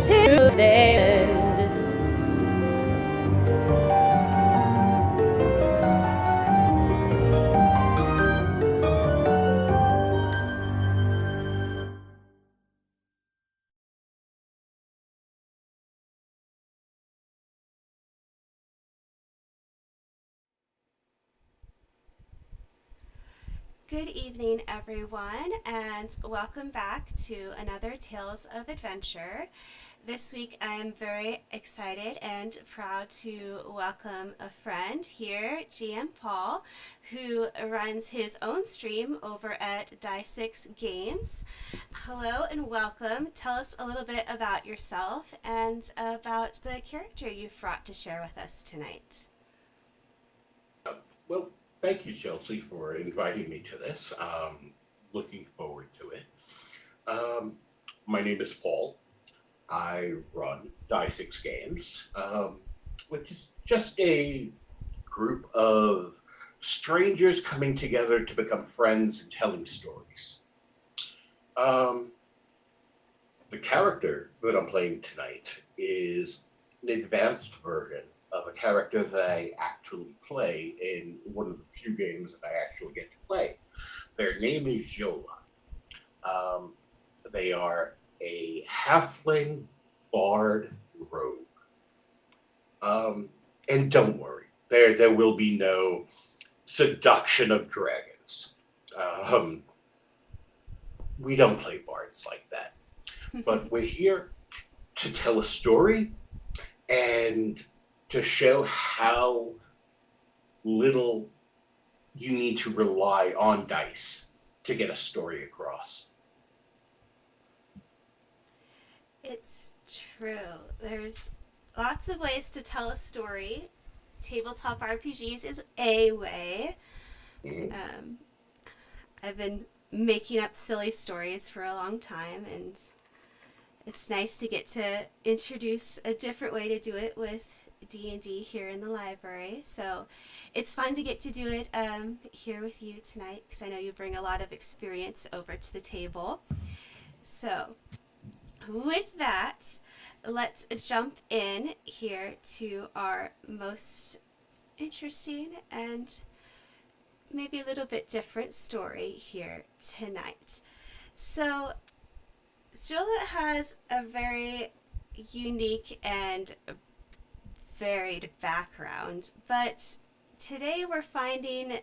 till the end. Good evening, everyone, and welcome back to another Tales of Adventure. This week, I am very excited and proud to welcome a friend here, GM Paul, who runs his own stream over at die6games. Hello and welcome. Tell us a little bit about yourself and about the character you've brought to share with us tonight. Well, thank you, Chelsea, for inviting me to this. Looking forward to it. Um, my name is Paul. I run die6games, which is just a group of strangers coming together to become friends and telling stories. Um, the character that I'm playing tonight is an advanced version of a character that I actually play in one of the few games that I actually get to play. Their name is Xiola. Um, they are a Halfling Bard rogue. Um, and don't worry, there will be no seduction of dragons. Um, we don't play bards like that. But we're here to tell a story and to show how little you need to rely on dice to get a story across. It's true. There's lots of ways to tell a story. Tabletop RPGs is a way. Mhm. Um, I've been making up silly stories for a long time, and it's nice to get to introduce a different way to do it with D&D here in the library. So it's fun to get to do it here with you tonight because I know you bring a lot of experience over to the table. So with that, let's jump in here to our most interesting and maybe a little bit different story here tonight. So, Xiola has a very unique and varied background, but today we're finding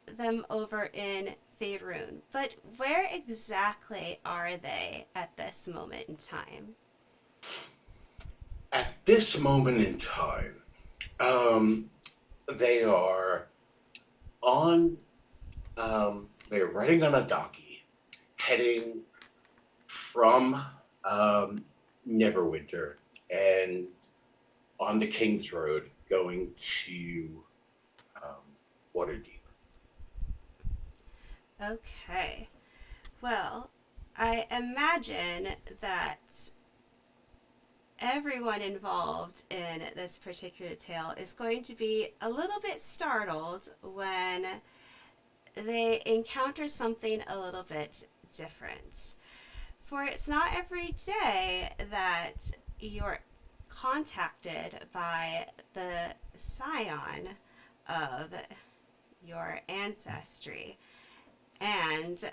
them over in Faerun. But where exactly are they at this moment in time? At this moment in time, um, they are on, they're riding on a donkey, heading from Neverwinter and on the King's Road, going to um, Waterdeep. Okay. Well, I imagine that everyone involved in this particular tale is going to be a little bit startled when they encounter something a little bit different. For it's not every day that you're contacted by the scion of your ancestry. And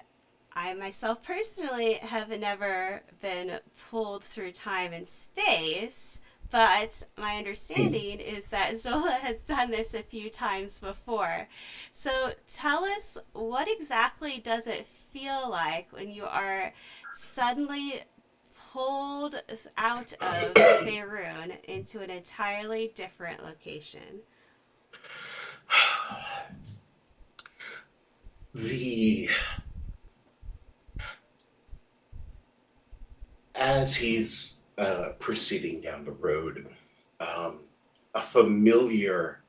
I myself personally have never been pulled through time and space, but my understanding is that Zola has done this a few times before. So tell us, what exactly does it feel like when you are suddenly pulled out of Faerun into an entirely different location? The As he's proceeding down the road, um, a familiar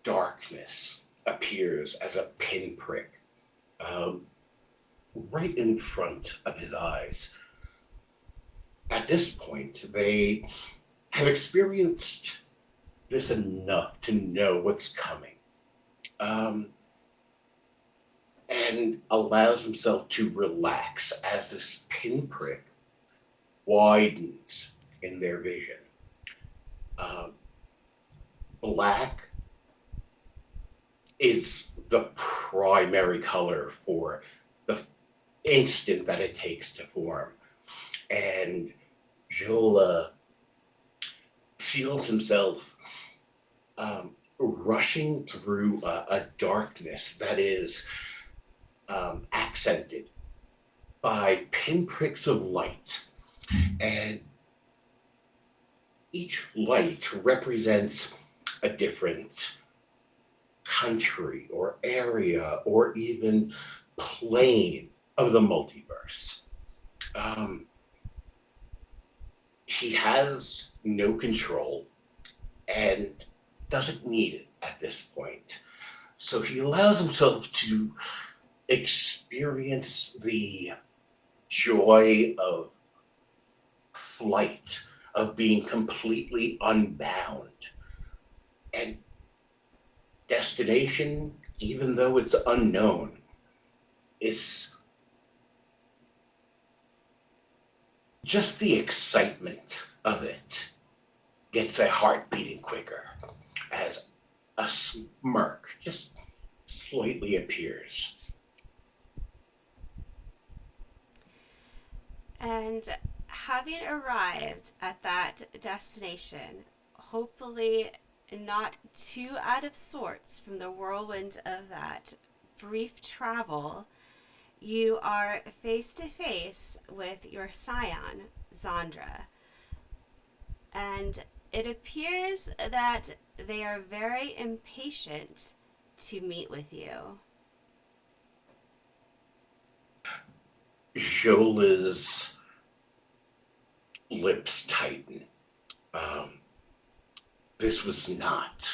darkness appears as a pinprick um, right in front of his eyes. At this point, they have experienced this enough to know what's coming, um, and allows himself to relax as this pinprick widens in their vision. Black is the primary color for the instant that it takes to form. And Xiola feels himself rushing through a darkness that is accented by pinpricks of light. And each light represents a different country or area or even plane of the multiverse. He has no control and doesn't need it at this point. So he allows himself to experience the joy of flight, of being completely unbound. And destination, even though it's unknown, is just the excitement of it gets a heart beating quicker as a smirk just slightly appears. And having arrived at that destination, hopefully not too out of sorts from the whirlwind of that brief travel, you are face to face with your scion, Zhandra. And it appears that they are very impatient to meet with you. Xiola's lips tighten. This was not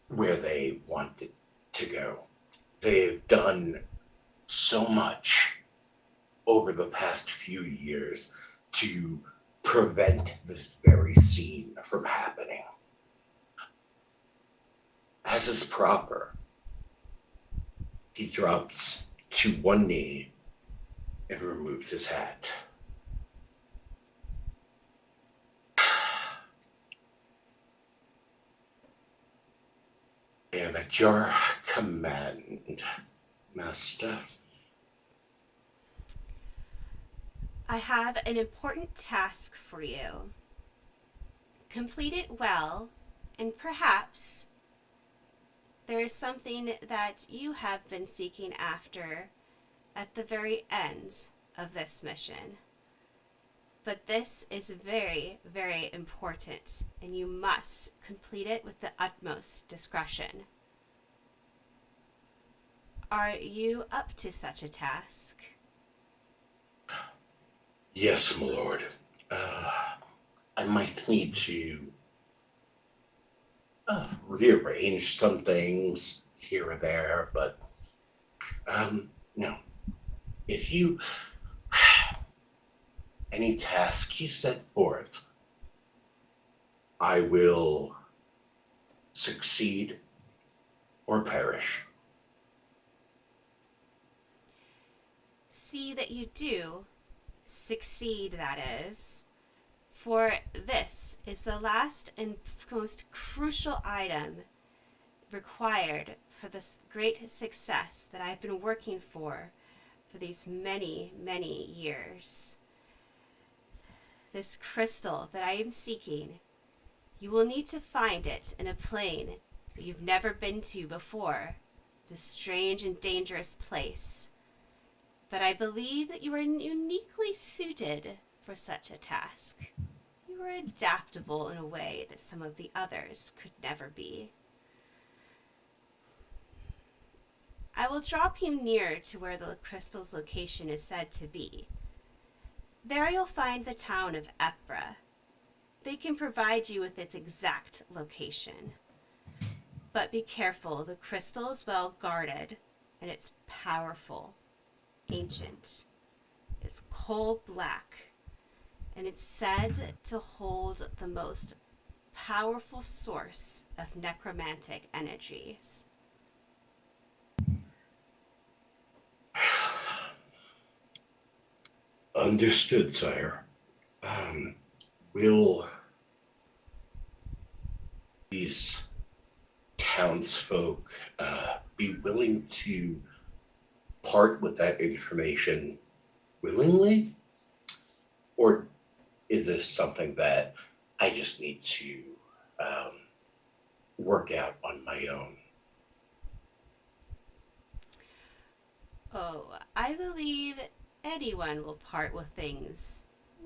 where they wanted to go. They've done so much over the past few years to prevent this very scene from happening. As is proper, he drops to one knee and removes his hat. And at your command, Master. I have an important task for you. Complete it well, and perhaps there is something that you have been seeking after at the very end of this mission. But this is very, very important, and you must complete it with the utmost discretion. Are you up to such a task? Yes, my lord. I might need to rearrange some things here or there, but no. If you any task you set forth, I will succeed or perish. See that you do succeed, that is. For this is the last and most crucial item required for this great success that I've been working for these many, many years. This crystal that I am seeking, you will need to find it in a plane that you've never been to before. It's a strange and dangerous place. But I believe that you are uniquely suited for such a task. You are adaptable in a way that some of the others could never be. I will drop you near to where the crystal's location is said to be. There you'll find the town of Ephra. They can provide you with its exact location. But be careful, the crystal is well guarded, and it's powerful, ancient. It's coal black, and it's said to hold the most powerful source of necromantic energies. Understood, sire. Will these townsfolk be willing to part with that information willingly? Or is this something that I just need to um, work out on my own? Oh, I believe anyone will part with things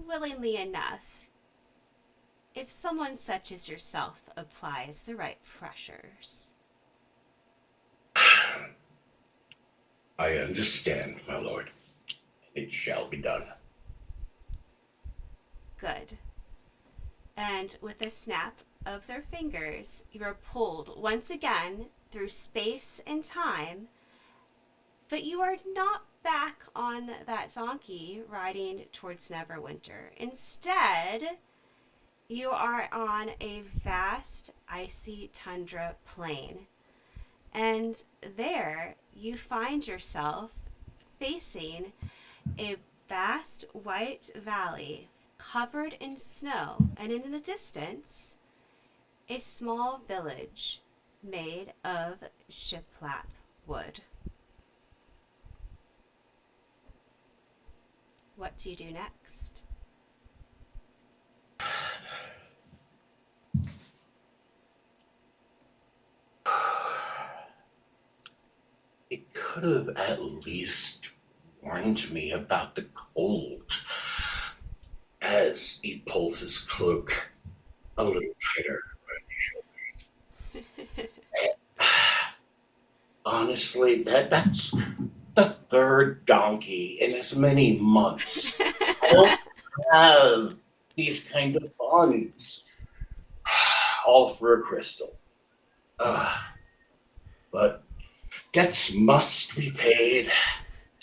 willingly enough if someone such as yourself applies the right pressures. I understand, my lord. It shall be done. Good. And with a snap of their fingers, you are pulled once again through space and time, but you are not back on that donkey riding towards Neverwinter. Instead, you are on a vast icy tundra plain, and there you find yourself facing a vast white valley covered in snow, and in the distance, a small village made of shiplap wood. What do you do next? It could have at least warned me about the cold as he pulls his cloak a little tighter around his shoulders. Honestly, that's the third donkey in as many months. I don't have these kind of funds, all for a crystal. Uh, but debts must be paid,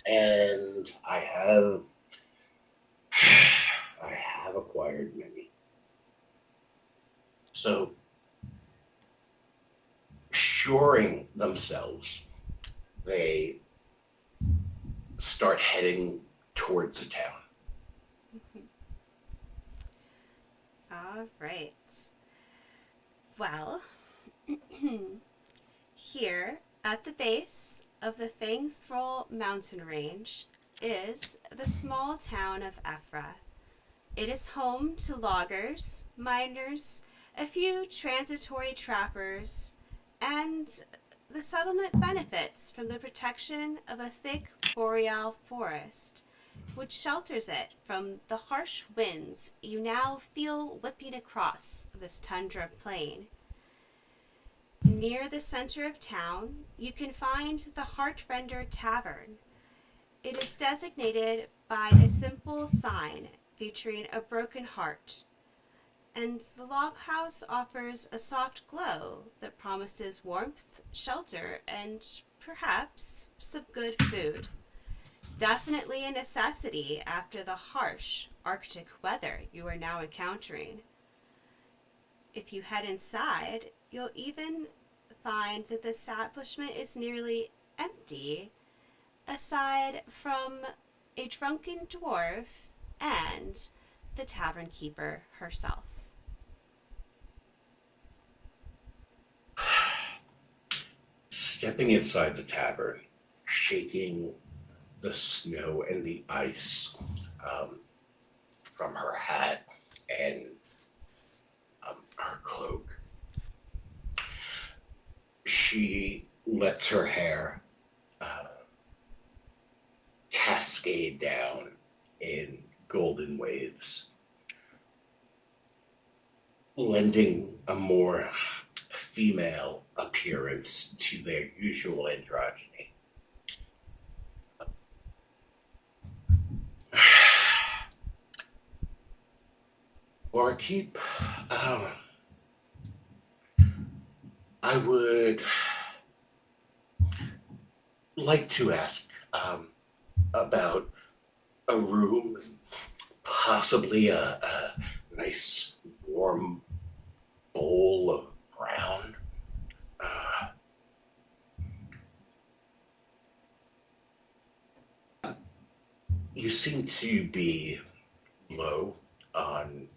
and I have acquired many. So, assuring themselves, they start heading towards the town. All right. Well, here at the base of the Fang's Throll mountain range is the small town of Ephra. It is home to loggers, miners, a few transitory trappers, and the settlement benefits from the protection of a thick boreal forest, which shelters it from the harsh winds you now feel whipping across this tundra plain. Near the center of town, you can find the Heartrender Tavern. It is designated by a simple sign featuring a broken heart, and the log house offers a soft glow that promises warmth, shelter, and perhaps some good food. Definitely a necessity after the harsh Arctic weather you are now encountering. If you head inside, you'll even find that the establishment is nearly empty, aside from a drunken dwarf and the tavern keeper herself. Stepping inside the tavern, shaking the snow and the ice um, from her hat and her cloak, she lets her hair uh, cascade down in golden waves, lending a more female appearance to their usual androgyny. Barkeep, uh, I would like to ask about a room, possibly a nice warm bowl of brown. Uh, you seem to be low on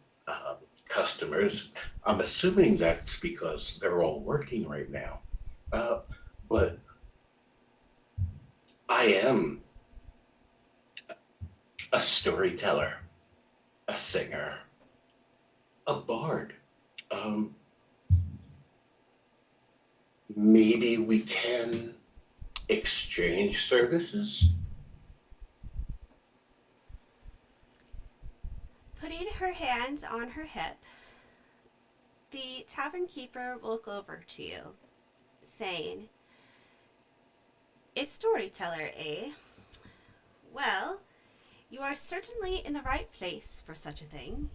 customers. I'm assuming that's because they're all working right now. But I am a storyteller, a singer, a bard. Um, Maybe we can exchange services? Putting her hand on her hip, the tavern keeper will look over to you, saying, "A storyteller, eh? Well, you are certainly in the right place for such a thing.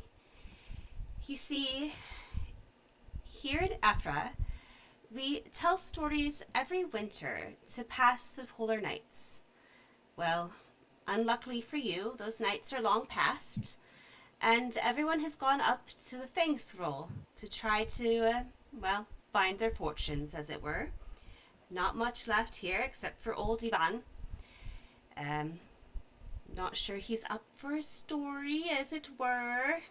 You see, here in Ephra, we tell stories every winter to pass the polar nights. Well, unluckily for you, those nights are long past, and everyone has gone up to the Fang's Thrall to try to, find their fortunes, as it were. Not much left here except for old Ivan. Not sure he's up for a story, as it were.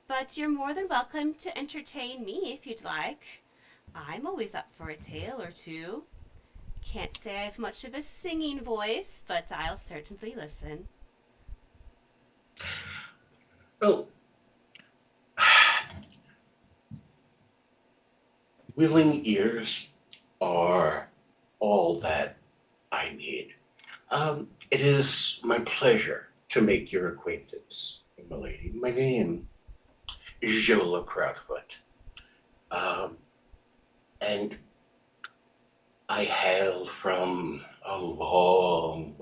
But you're more than welcome to entertain me if you'd like. I'm always up for a tale or two. Can't say I have much of a singing voice, but I'll certainly listen." Well, willing ears are all that I need. It is my pleasure to make your acquaintance, milady. My name is Xiola Proudfoot. And I hail from a long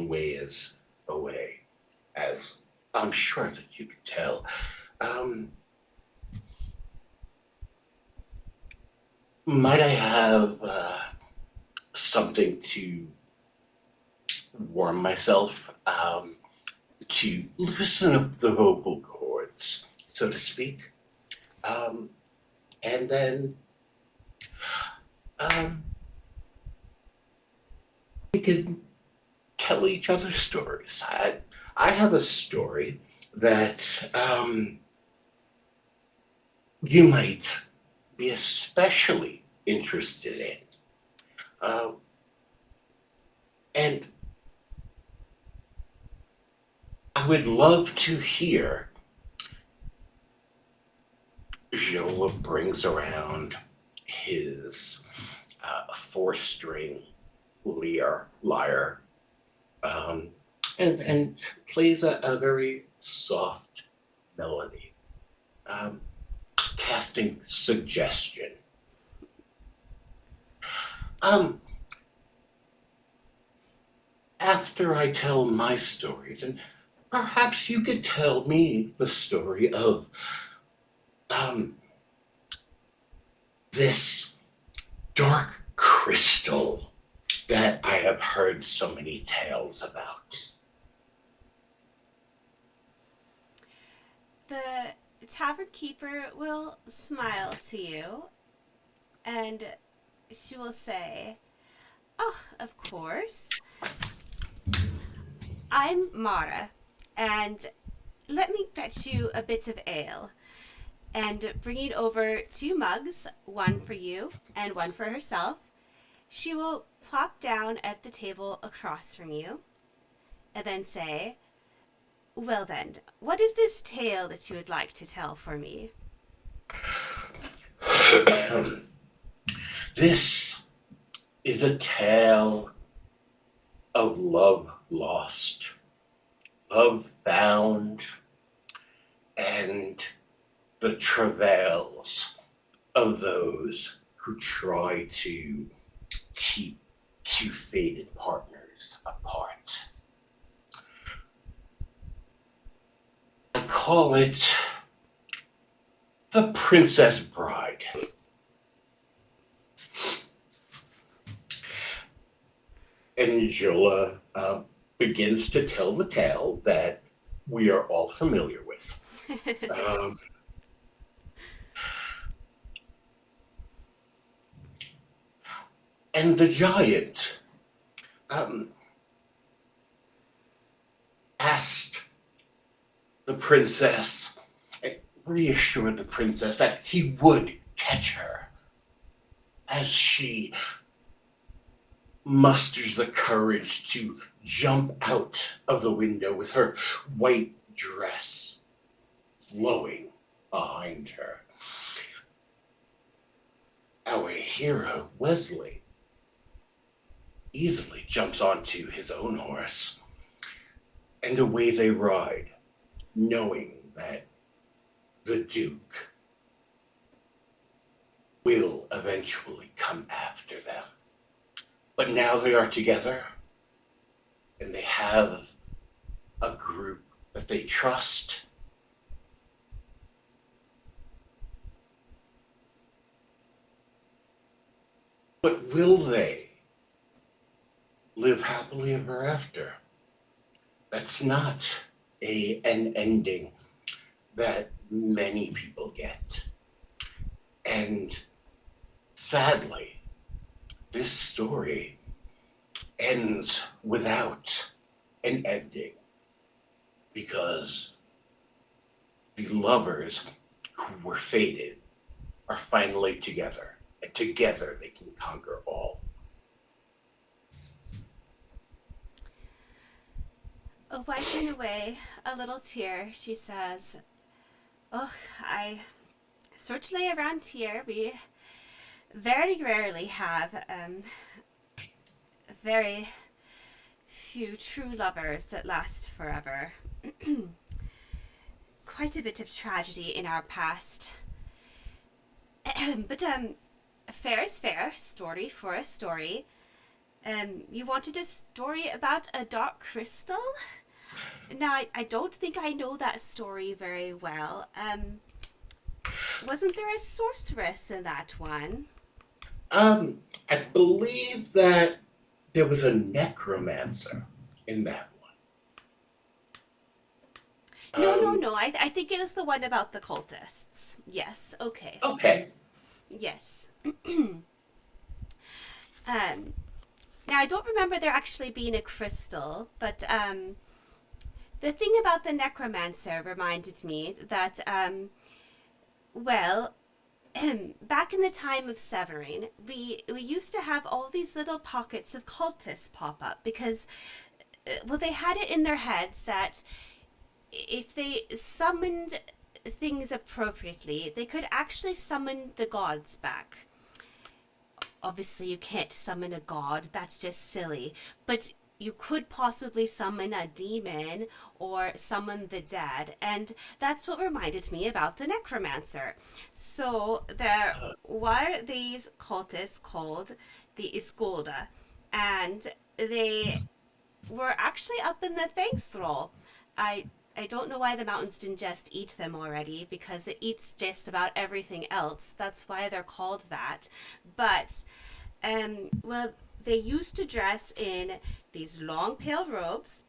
ways away, as I'm sure that you can tell. Might I have something to warm myself, to loosen up the vocal cords, so to speak? And then we could tell each other stories. I have a story that you might be especially interested in. And I would love to hear. Xiola brings around his four-string lyre, and plays a very soft melody, casting suggestion. After I tell my stories, and perhaps you could tell me the story of this dark crystal that I have heard so many tales about. The tavern keeper will smile to you, and she will say, "Oh, of course. I'm Mara, and let me fetch you a bit of ale." And bringing over 2 mugs, one for you and one for herself, she will plop down at the table across from you, and then say, "Well then, what is this tale that you would like to tell for me?" This is a tale of love lost, love found, and the travails of those who try to keep 2 fated partners apart. I call it The Princess Bride. And Xiola begins to tell the tale that we are all familiar with. And the giant asked the princess, and reassured the princess that he would catch her as she musters the courage to jump out of the window with her white dress flowing behind her. Our hero, Wesley, easily jumps onto his own horse, and away they ride, knowing that the Duke will eventually come after them. But now they are together, and they have a group that they trust. But will they live happily ever after? That's not an ending that many people get. And sadly, this story ends without an ending because the lovers who were fated are finally together, and together they can conquer all. Wiping away a little tear, she says, "Oh, I certainly around here we very rarely have very few true lovers that last forever. Quite a bit of tragedy in our past. But fair is fair, story for a story. You wanted a story about a dark crystal? Now, I don't think I know that story very well. Wasn't there a sorceress in that one? I believe that there was a necromancer in that one. No, no, no. I think it was the one about the cultists. Yes, okay. Okay. Yes. Um, Now, I don't remember there actually being a crystal, but the thing about the necromancer reminded me that, well, back in the time of Severine, we used to have all these little pockets of cultists pop up because, well, they had it in their heads that if they summoned things appropriately, they could actually summon the gods back. Obviously, you can't summon a god, that's just silly, but you could possibly summon a demon or summon the dead, and that's what reminded me about the necromancer. So there were these cultists called the Iskolda, and they were actually up in the thanks thrall. I don't know why the mountains didn't just eat them already, because it eats just about everything else. That's why they're called that. But well, they used to dress in these long pale robes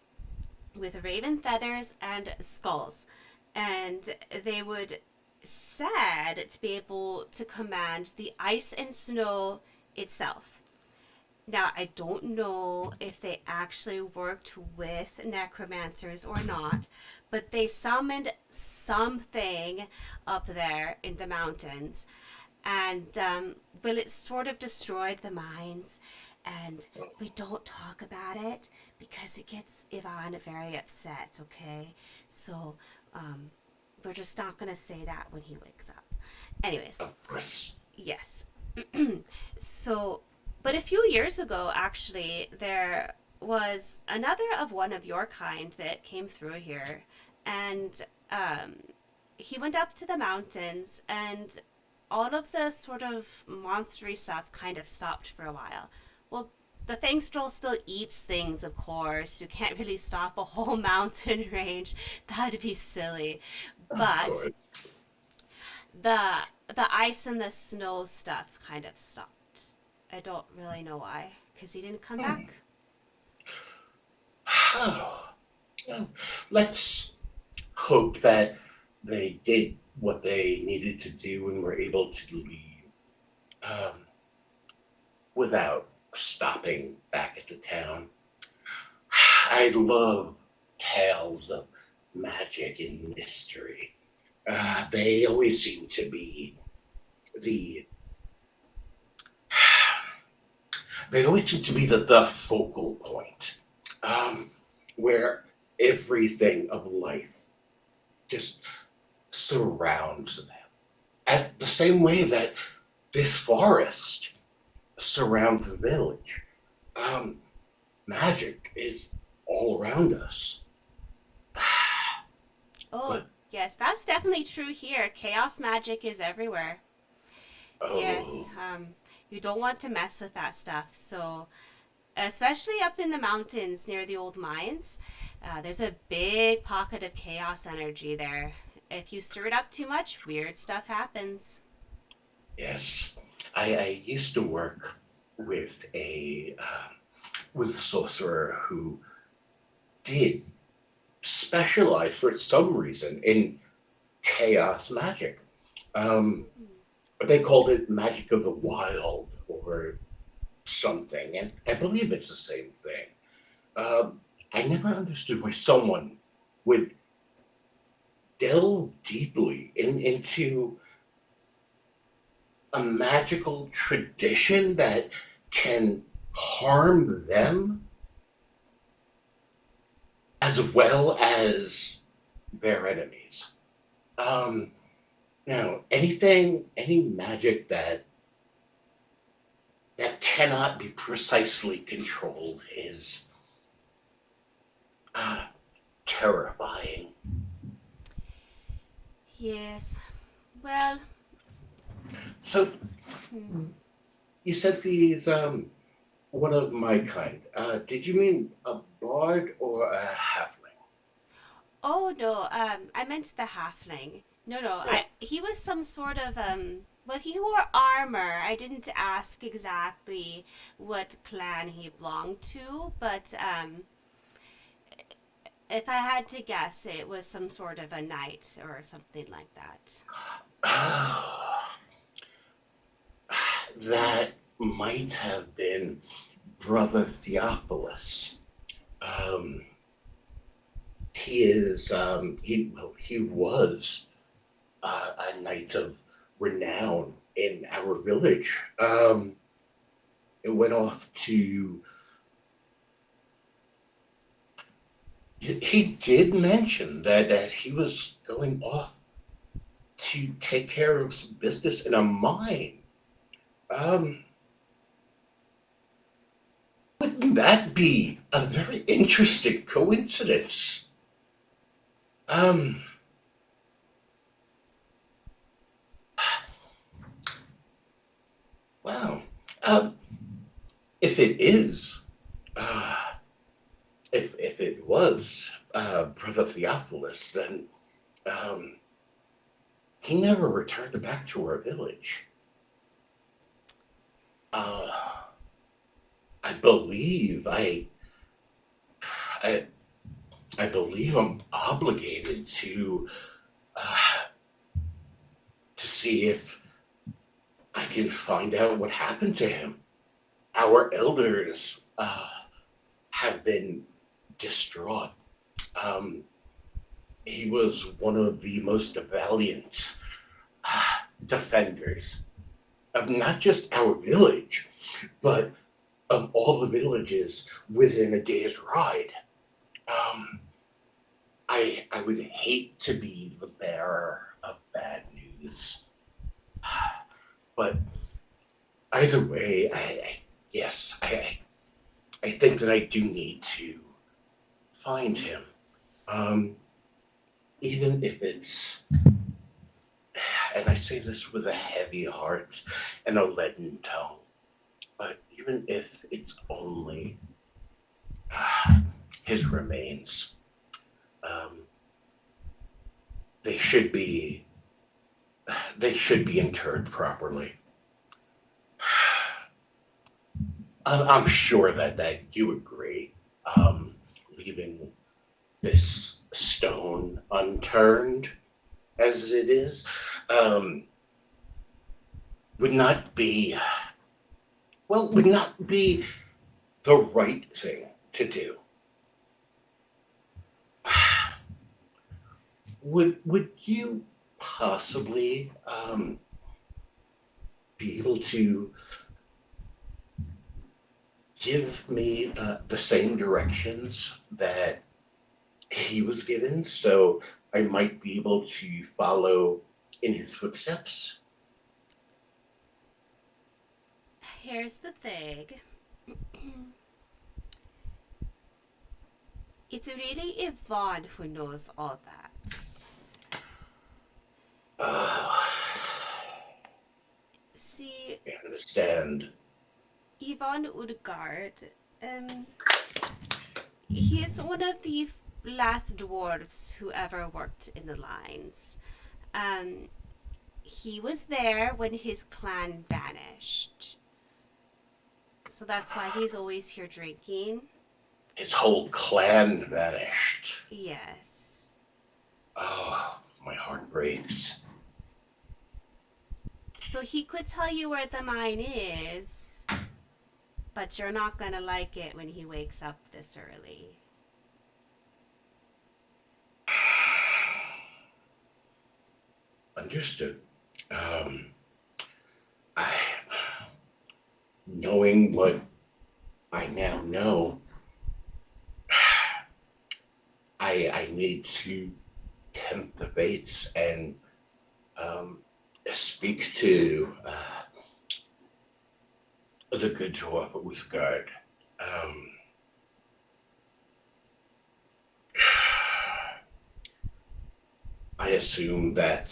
with raven feathers and skulls, and they would said to be able to command the ice and snow itself. Now, I don't know if they actually worked with necromancers or not, but they summoned something up there in the mountains. And, well, it sort of destroyed the mines. And we don't talk about it because it gets Ivan very upset, okay? So, we're just not going to say that when he wakes up. Anyways, yes. So, but a few years ago, actually, there was another of one of your kind that came through here, and he went up to the mountains, and all of the sort of monstery stuff kind of stopped for a while. Well, the Fangstroll still eats things, of course. You can't really stop a whole mountain range. That'd be silly. Of But course. the the ice and the snow stuff kind of stopped. I don't really know why, because he didn't come back. Oh, well, let's hope that they did what they needed to do and were able to leave um, without stopping back at the town. I love tales of magic and mystery. They always seem to be the the focal point, where everything of life just surrounds them. At the same way that this forest surrounds the village, um, magic is all around us. Oh, But yes, that's definitely true here. Chaos magic is everywhere. oh, Yes, you don't want to mess with that stuff. So, especially up in the mountains near the old mines, there's a big pocket of chaos energy there. If you stir it up too much, weird stuff happens. yes, I used to work with a sorcerer who did specialize for some reason in chaos magic. Um, they called it magic of the wild or something, and I believe it's the same thing. Um, I never understood why someone would delve deeply into a magical tradition that can harm them as well as their enemies. Um, any magic that cannot be precisely controlled is uh, terrifying. Yes. Well, So hmm. you said these one of my kind. Did you mean a bard or a halfling? Oh no, I meant the halfling. No, no, Oh, he was some sort of well, he wore armor. I didn't ask exactly what clan he belonged to, but if I had to guess, it was some sort of a knight or something like that. that might have been Brother Theophilus. Um, he was a knight of renown in our village. It went off to. He did mention that he was going off to take care of some business in a mine. Um, wouldn't that be a very interesting coincidence? Um, wow. Um, if it is, uh, if it was Brother Theophilus, then um, he never returned back to our village. Uh, I believe I, I believe I'm obligated uh, to see if I can find out what happened to him. Our elders have been distraught. Um, he was one of the most valiant defenders of not just our village, but of all the villages within a day's ride. Um, I would hate to be the bearer of bad news, but either way, yes, I think that I do need to find him, um, even if it's, and I say this with a heavy heart and a leaden tongue, but even if it's only uh, his remains, um, they should be they should be interred properly. I'm sure that you agree. Leaving this stone unturned as it is um, would not be would not be the right thing to do. would you possibly be able to give me the same directions that he was given, so I might be able to follow in his footsteps? Here's the thing. It's really Yvonne who knows all that. Oh, See, I understand. Yvonne Udgard, um, he is one of the last dwarves who ever worked in the lines. Um, he was there when his clan vanished. So that's why he's always here drinking. His whole clan vanished. Yes. Oh, my heart breaks. So he could tell you where the mine is, but you're not gonna like it when he wakes up this early. Understood. I, knowing what I now know, I need to tempt the fates and um, speak to the good dwarf Uthgard. Um, I assume that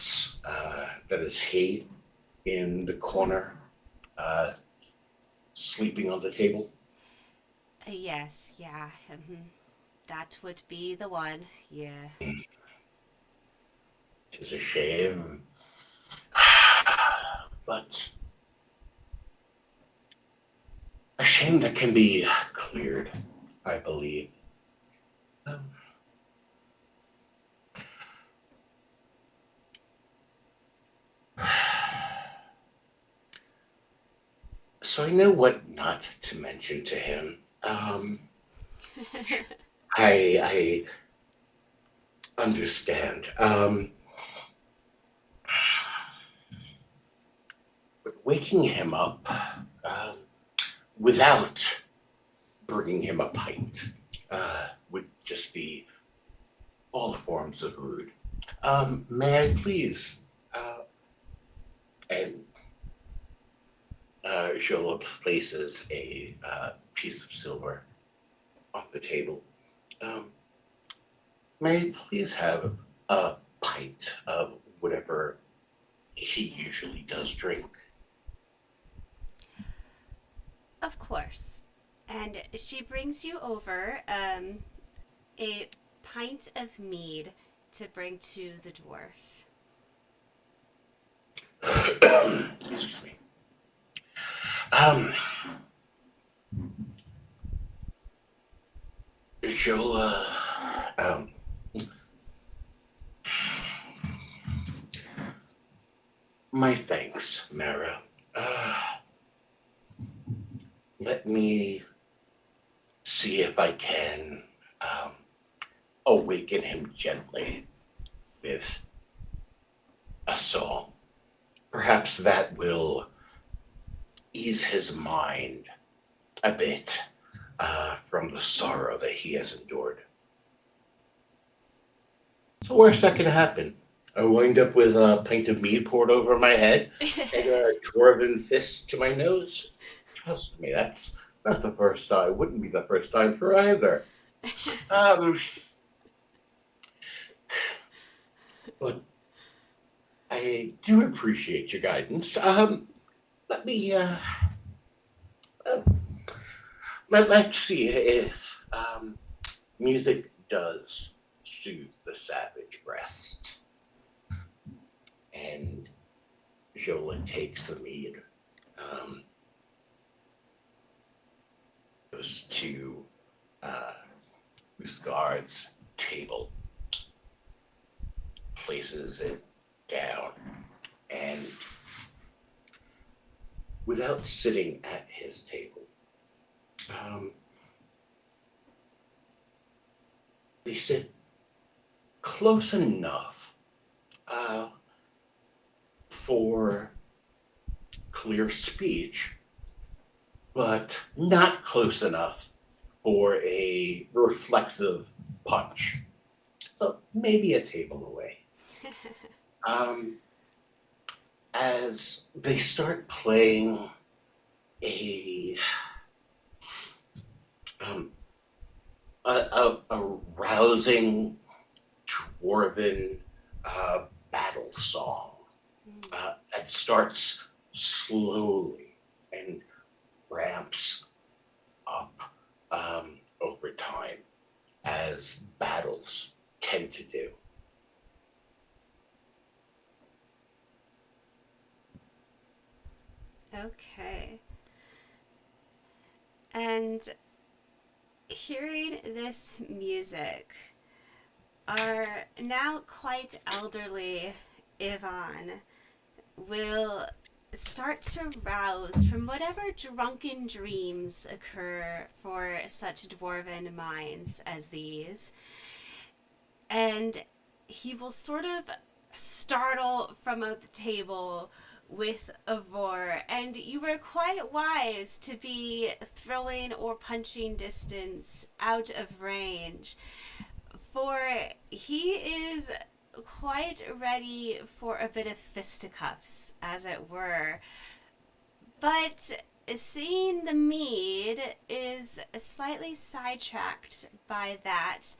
is he in the corner, uh, sleeping on the table. Yes, yeah. That would be the one. Yeah. Tis a shame, but a shame that can be cleared, I believe. Um, so I know what not to mention to him. I understand. But waking him up um, without bringing him a pint would just be all forms of rude. May I please? And Xiola places a piece of silver on the table. Um, may I please have a pint of whatever he usually does drink? Of course. And she brings you over a pint of mead to bring to the dwarf. Excuse me. Um, Xiola, um, my thanks, Mara. Let me see if I can um, awaken him gently with a song. Perhaps that will ease his mind a bit from the sorrow that he has endured. So, worst that can happen. I wind up with a pint of mead poured over my head and a dwarven fist to my nose. Trust me, that's not the first time. It wouldn't be the first time for either. Um, but I do appreciate your guidance. Let me uh, let's see if music does soothe the savage breast. And Jola takes the mead, um, goes to uh, Uthgard's table, places it down, and without sitting at his table, um, they sit close enough uh, for clear speech, but not close enough for a reflexive punch. So maybe a table away. Um, as they start playing a um, a rousing dwarven battle song that starts slowly and ramps up over time, as battles tend to do. Okay. And hearing this music, our now quite elderly Yvonne will start to rouse from whatever drunken dreams occur for such dwarven minds as these. And he will sort of startle from out the table with a roar. And you were quite wise to be throwing or punching distance out of range, for he is quite ready for a bit of fisticuffs, as it were. But seeing the mead is slightly sidetracked by that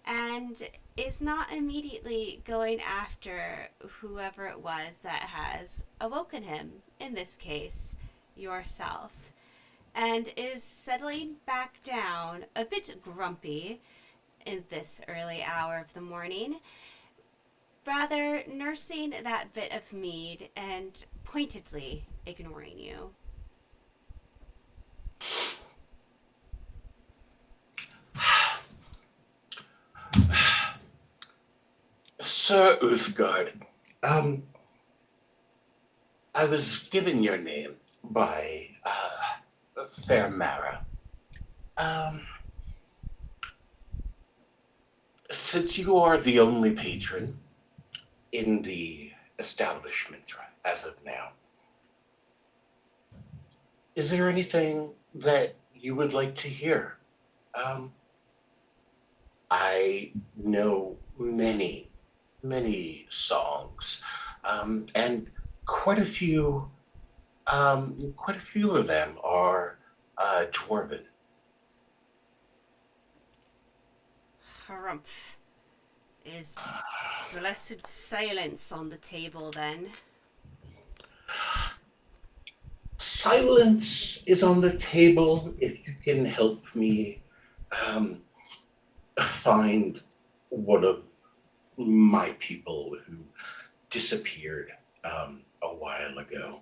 and is not immediately going after whoever it was that has awoken him, in this case, yourself, and is settling back down, a bit grumpy in this early hour of the morning, rather nursing that bit of mead and pointedly ignoring you. Sir Uthgard, um, I was given your name by Fair Mara. Um, since you are the only patron in the establishment as of now, is there anything that you would like to hear? Um, I know many songs, and quite a few, quite a few of them are dwarven. Harumph. Is blessed silence on the table then? Silence is on the table if you can help me um, find one of my people who disappeared a while ago.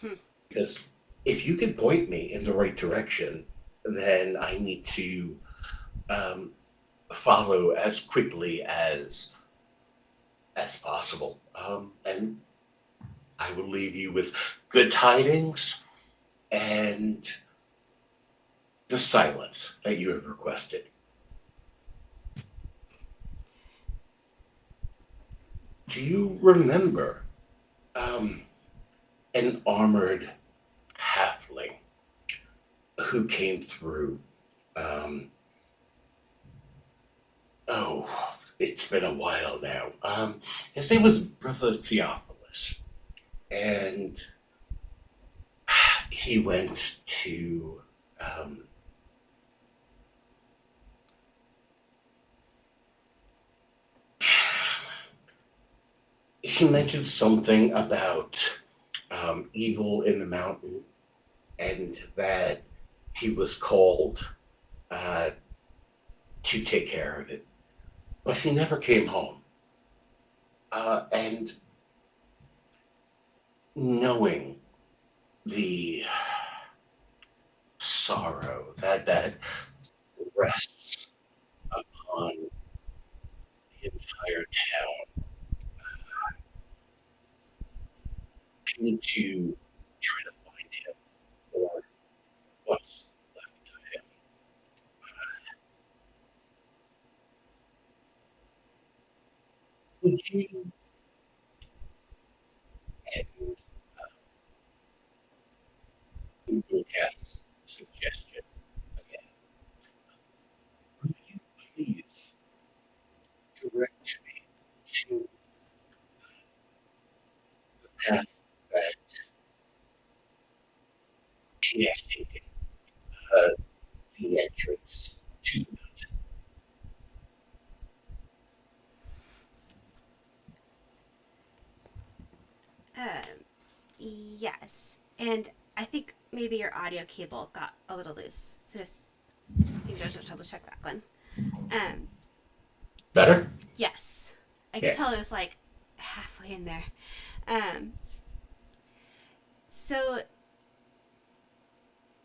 Hmm. Because if you could point me in the right direction, then I need to um, follow as quickly as possible, and I will leave you with good tidings and the silence that you have requested. Do you remember um, an armored halfling who came through? Um, oh, it's been a while now. His name was Brother Theophilus, and he went to. Um, he mentioned something about evil in the mountain, and that he was called uh, to take care of it, but he never came home. And knowing the sorrow that rests upon the entire town, you need to try to find him, or what's left of him. Would you and Google Cast suggestion again? Would you please direct me to the path that he has taken, uh, the entrance to the mountain? Yes. And I think maybe your audio cable got a little loose. So just, I think just double check that one. Um, Better? yes. I could Yeah. tell it was like halfway in there. Um, so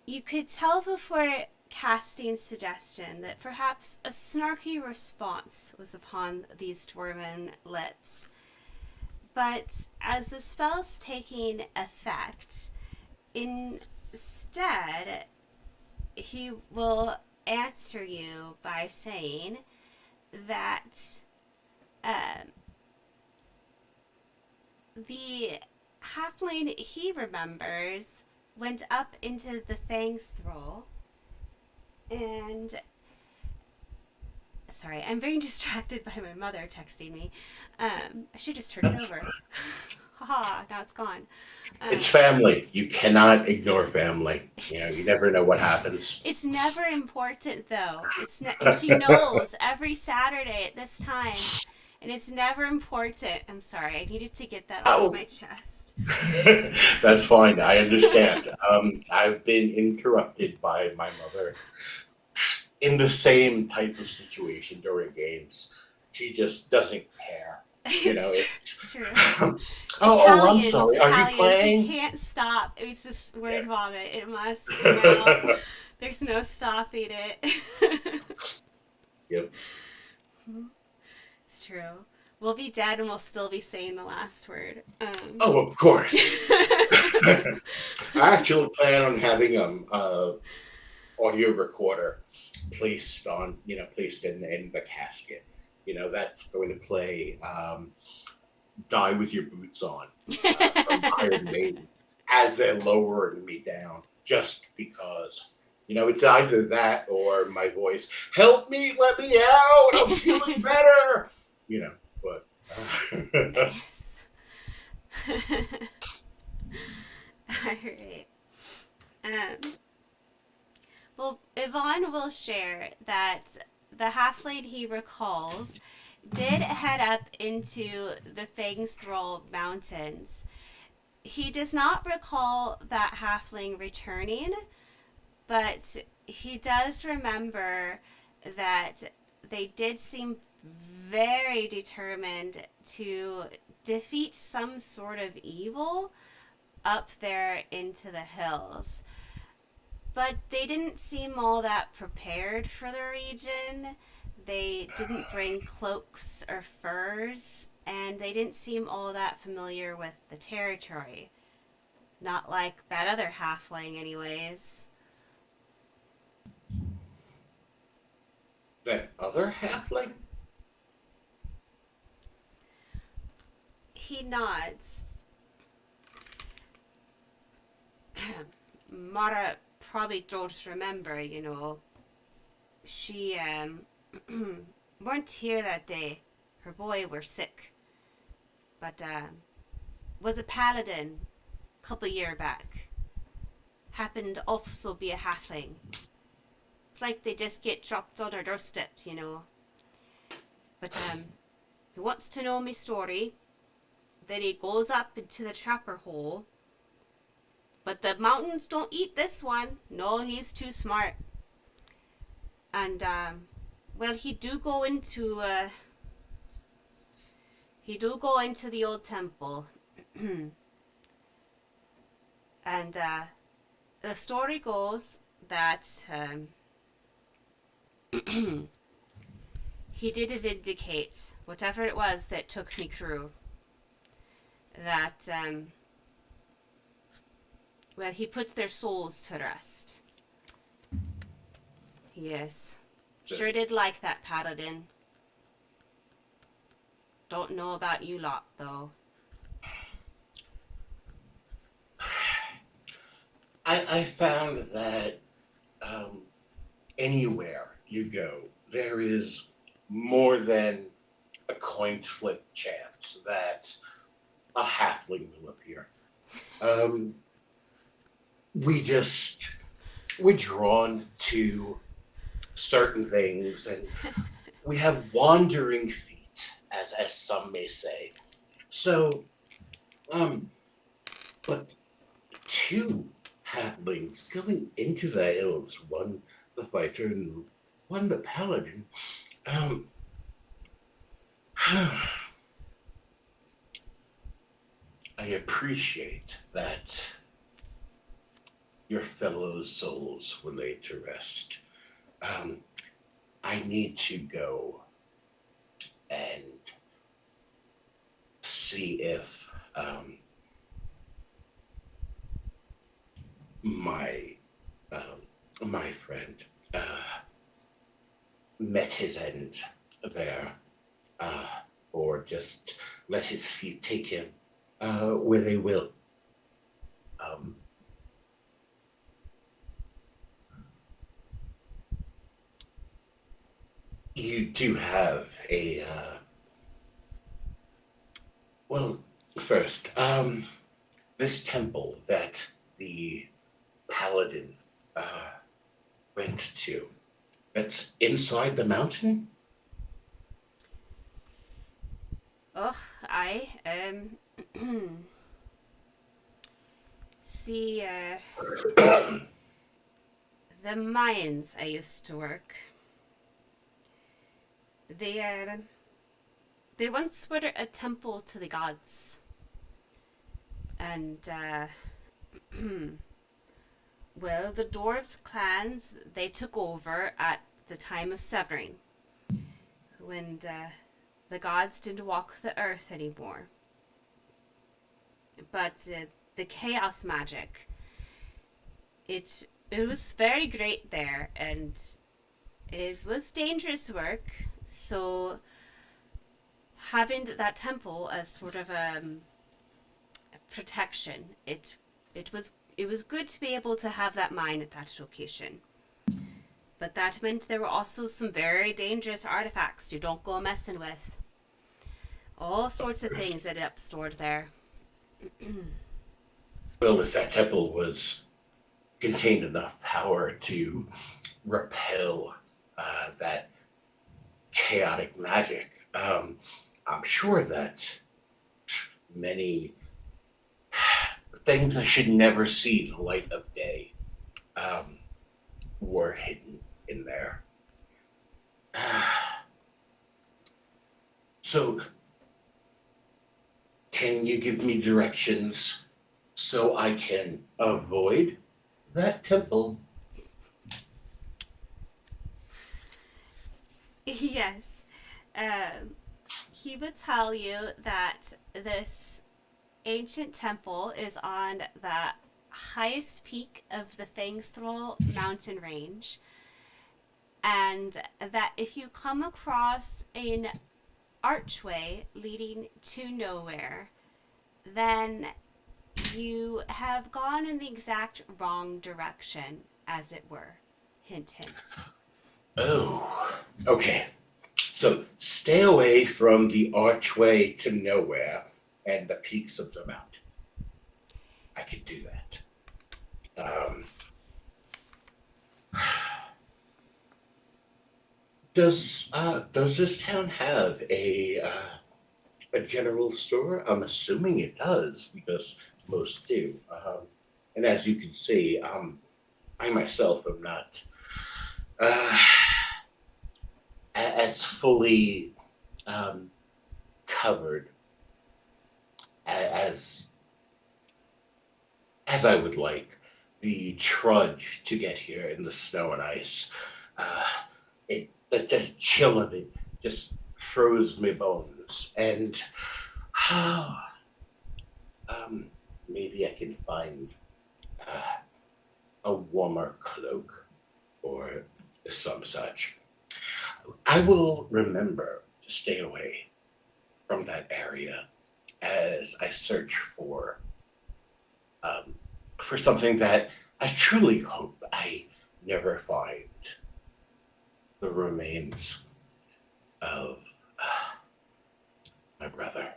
you could tell before casting suggestion that perhaps a snarky response was upon these dwarven lips. But as the spell's taking effect, instead, he will answer you by saying that um, the halfling he remembers went up into the Fang's Thrall, and sorry, I'm very distracted by my mother texting me. I should just turn it That's over. Haha, now it's gone. It's Um, family. You cannot ignore family. it's You never know what happens. it's never important though. And she knows every Saturday at this time, and it's never important. I'm sorry, I needed to get that off Oh, my chest. that's fine. I understand. I've been interrupted by my mother in the same type of situation during games. She just doesn't care. You know, It's, it. it's true. I'm Italians, sorry. Are you Italians, we playing? can't stop. It's just Yeah. word vomit. It must come out. There's no stopping it. Yep. It's true. We'll be dead and we'll still be saying the last word. Oh, of course. I actually plan on having audio recorder placed in the casket. That's going to play "Die with Your Boots On" from Iron Maiden as they're lowering me down, just because. It's either that or my voice. Help me, let me out. I'm feeling better. But Nice. Alright. Um, well, Yvonne will share that the halfling he recalls did head up into the Fang's Thrall Mountains. He does not recall that halfling returning, but he does remember that they did seem very determined to defeat some sort of evil up there into the hills. But they didn't seem all that prepared for the region. They didn't bring cloaks or furs, and they didn't seem all that familiar with the territory. Not like that other halfling, anyways. that other halfling. He nods. Mara probably don't remember. She weren't here that day. Her boy were sick. But was a paladin couple year back. Happened to also be a halfling. It's like they just get dropped on our doorstep. But he wants to know me story. Then he goes up into the trapper hole. But the mountains don't eat this one. No, he's too smart. And well, he do go into the old temple. And the story goes that he did vindicate whatever it was that took me crew. That well, he put their souls to rest. Yes. Sure did like that paladin. Don't know about you lot, though. I found that um, anywhere you go, there is more than a coin flip chance that a halfling will appear. Um, we just we're drawn to certain things, and we have wandering feet, as some may say. So, um, but two halflings going into the hills, one the fighter and one the paladin. Um, I appreciate that your fellow souls were laid to rest. Um, I need to go and see if my my friend met his end there, uh, or just let his feet take him where they will. Um, you do have a well. First, this temple that the paladin uh, went to. It's inside the mountain. Oh, I see. The mines I used to work. They they once were a temple to the gods, and well, the dwarves clans they took over at the time of severing, when the gods didn't walk the earth anymore. But the chaos magic, it was very great there, and it was dangerous work. So having that temple as sort of protection, it was good to be able to have that mine at that location. But that meant there were also some very dangerous artifacts you don't go messing with. All sorts of things ended up stored there. Well, if that temple was contained enough power to repel that chaotic magic, I'm sure that many things that should never see the light of day um, were hidden in there. So, can you give me directions so I can avoid that temple? Yes. He would tell you that this ancient temple is on the highest peak of the Fangsthroll mountain range, and that if you come across an archway leading to nowhere, then you have gone in the exact wrong direction, as it were. Hint, hint. Oh, okay. So stay away from the archway to nowhere and the peaks of the mountain. I could do that. Um, does this town have a general store? I'm assuming it does because most do. And as you can see, I myself am not uh, as fully um, covered as as I would like. The trudge to get here in the snow and ice, uh, the chill of it just froze my bones. And um, maybe I can find uh, a warmer cloak or some such. I will remember to stay away from that area as I search um, for something that I truly hope I never find: the remains of my brother.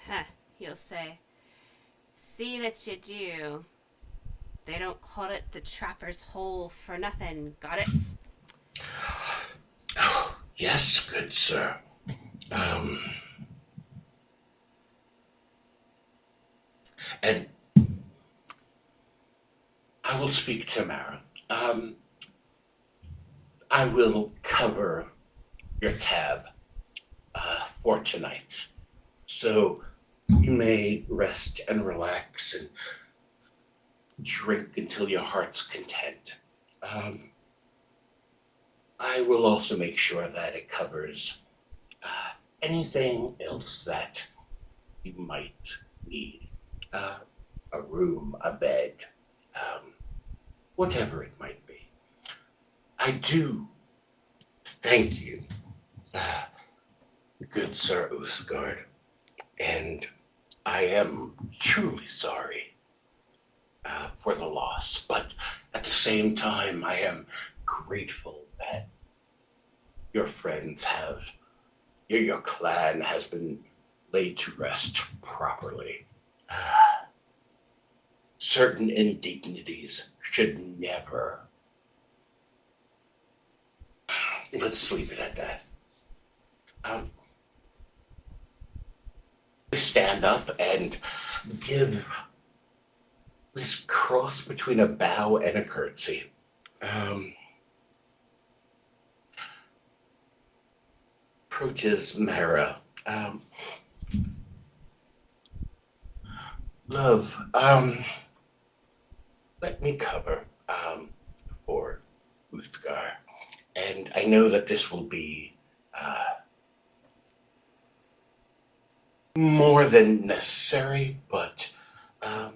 Huh, he'll say. See that you do. They don't call it the Trapper's Hole for nothing, got it? Oh, yes, good sir. Um, and I will speak to Mara. I will cover your tab for tonight. So you may rest and relax and drink until your heart's content. Um, I will also make sure that it covers uh, anything else that you might need: uh, a room, a bed, um, whatever it might be. I do thank you, uh, good Sir Uthgard, and I am truly sorry for the loss, but at the same time, I am grateful that your friends have, your clan has been laid to rest properly. Certain indignities should never. Let's leave it at that. Um, I stand up and give this cross between a bow and a curtsy. Um, Approaches Mara. Love, let me cover for Uthgar. And I know that this will be more than necessary, but um,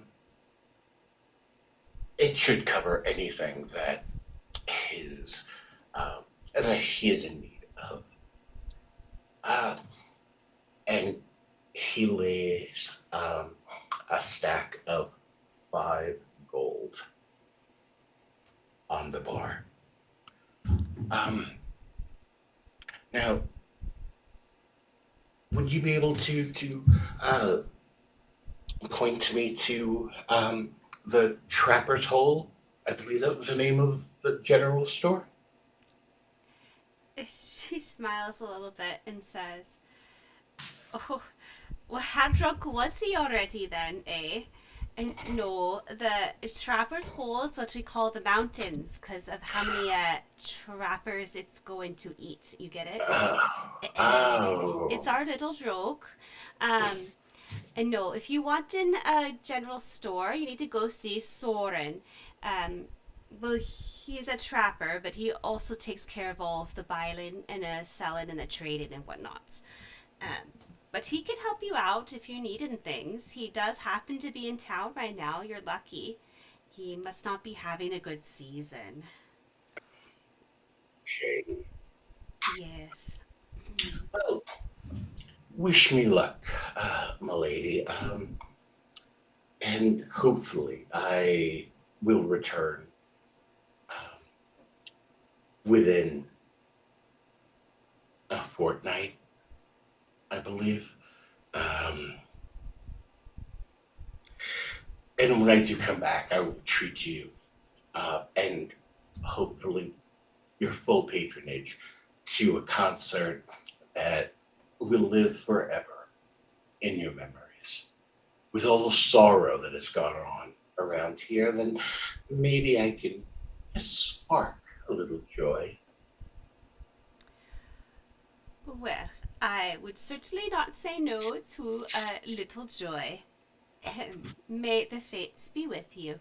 it should cover anything that his that he is in need of. Uh, and he lays a stack of 5 gold on the bar. Um, Now, would you be able to uh, point to me to the Trapper's Hole? I believe that was the name of the general store. She smiles a little bit and says, Oh, well, how drunk was he already then, eh? And no, the Trapper's Hole is what we call the mountains because of how many trappers it's going to eat. You get it? It's Oh, our little joke. Um, and no, if you want in a general store, you need to go see Soren. Um, well, he's a trapper, but he also takes care of all of the buying and selling and the trading and whatnot. Um, but he can help you out if you need in things. He does happen to be in town right now. You're lucky. He must not be having a good season. shame. Yes. Well, wish me luck, my lady. And hopefully I will return um, within a fortnight, I believe. Um, and when I do come back, I will treat you and hopefully your full patronage to a concert that will live forever in your memories. With all the sorrow that has gone on around here, then maybe I can just spark a little joy. Well, I would certainly not say no to a little joy. May the fates be with you.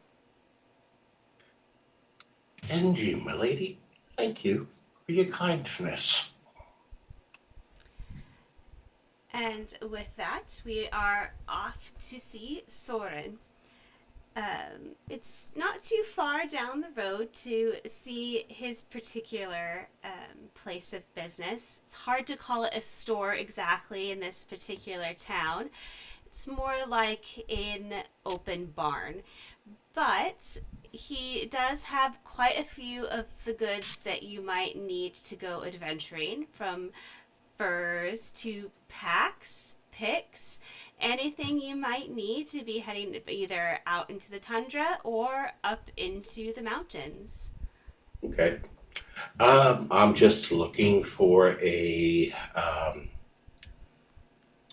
And you, my lady, thank you for your kindness. And with that, we are off to see Soren. It's not too far down the road to see his particular place of business. It's hard to call it a store exactly in this particular town. It's more like an open barn. But he does have quite a few of the goods that you might need to go adventuring, from furs to packs, picks, anything you might need to be heading either out into the tundra or up into the mountains. Okay. I'm just looking for a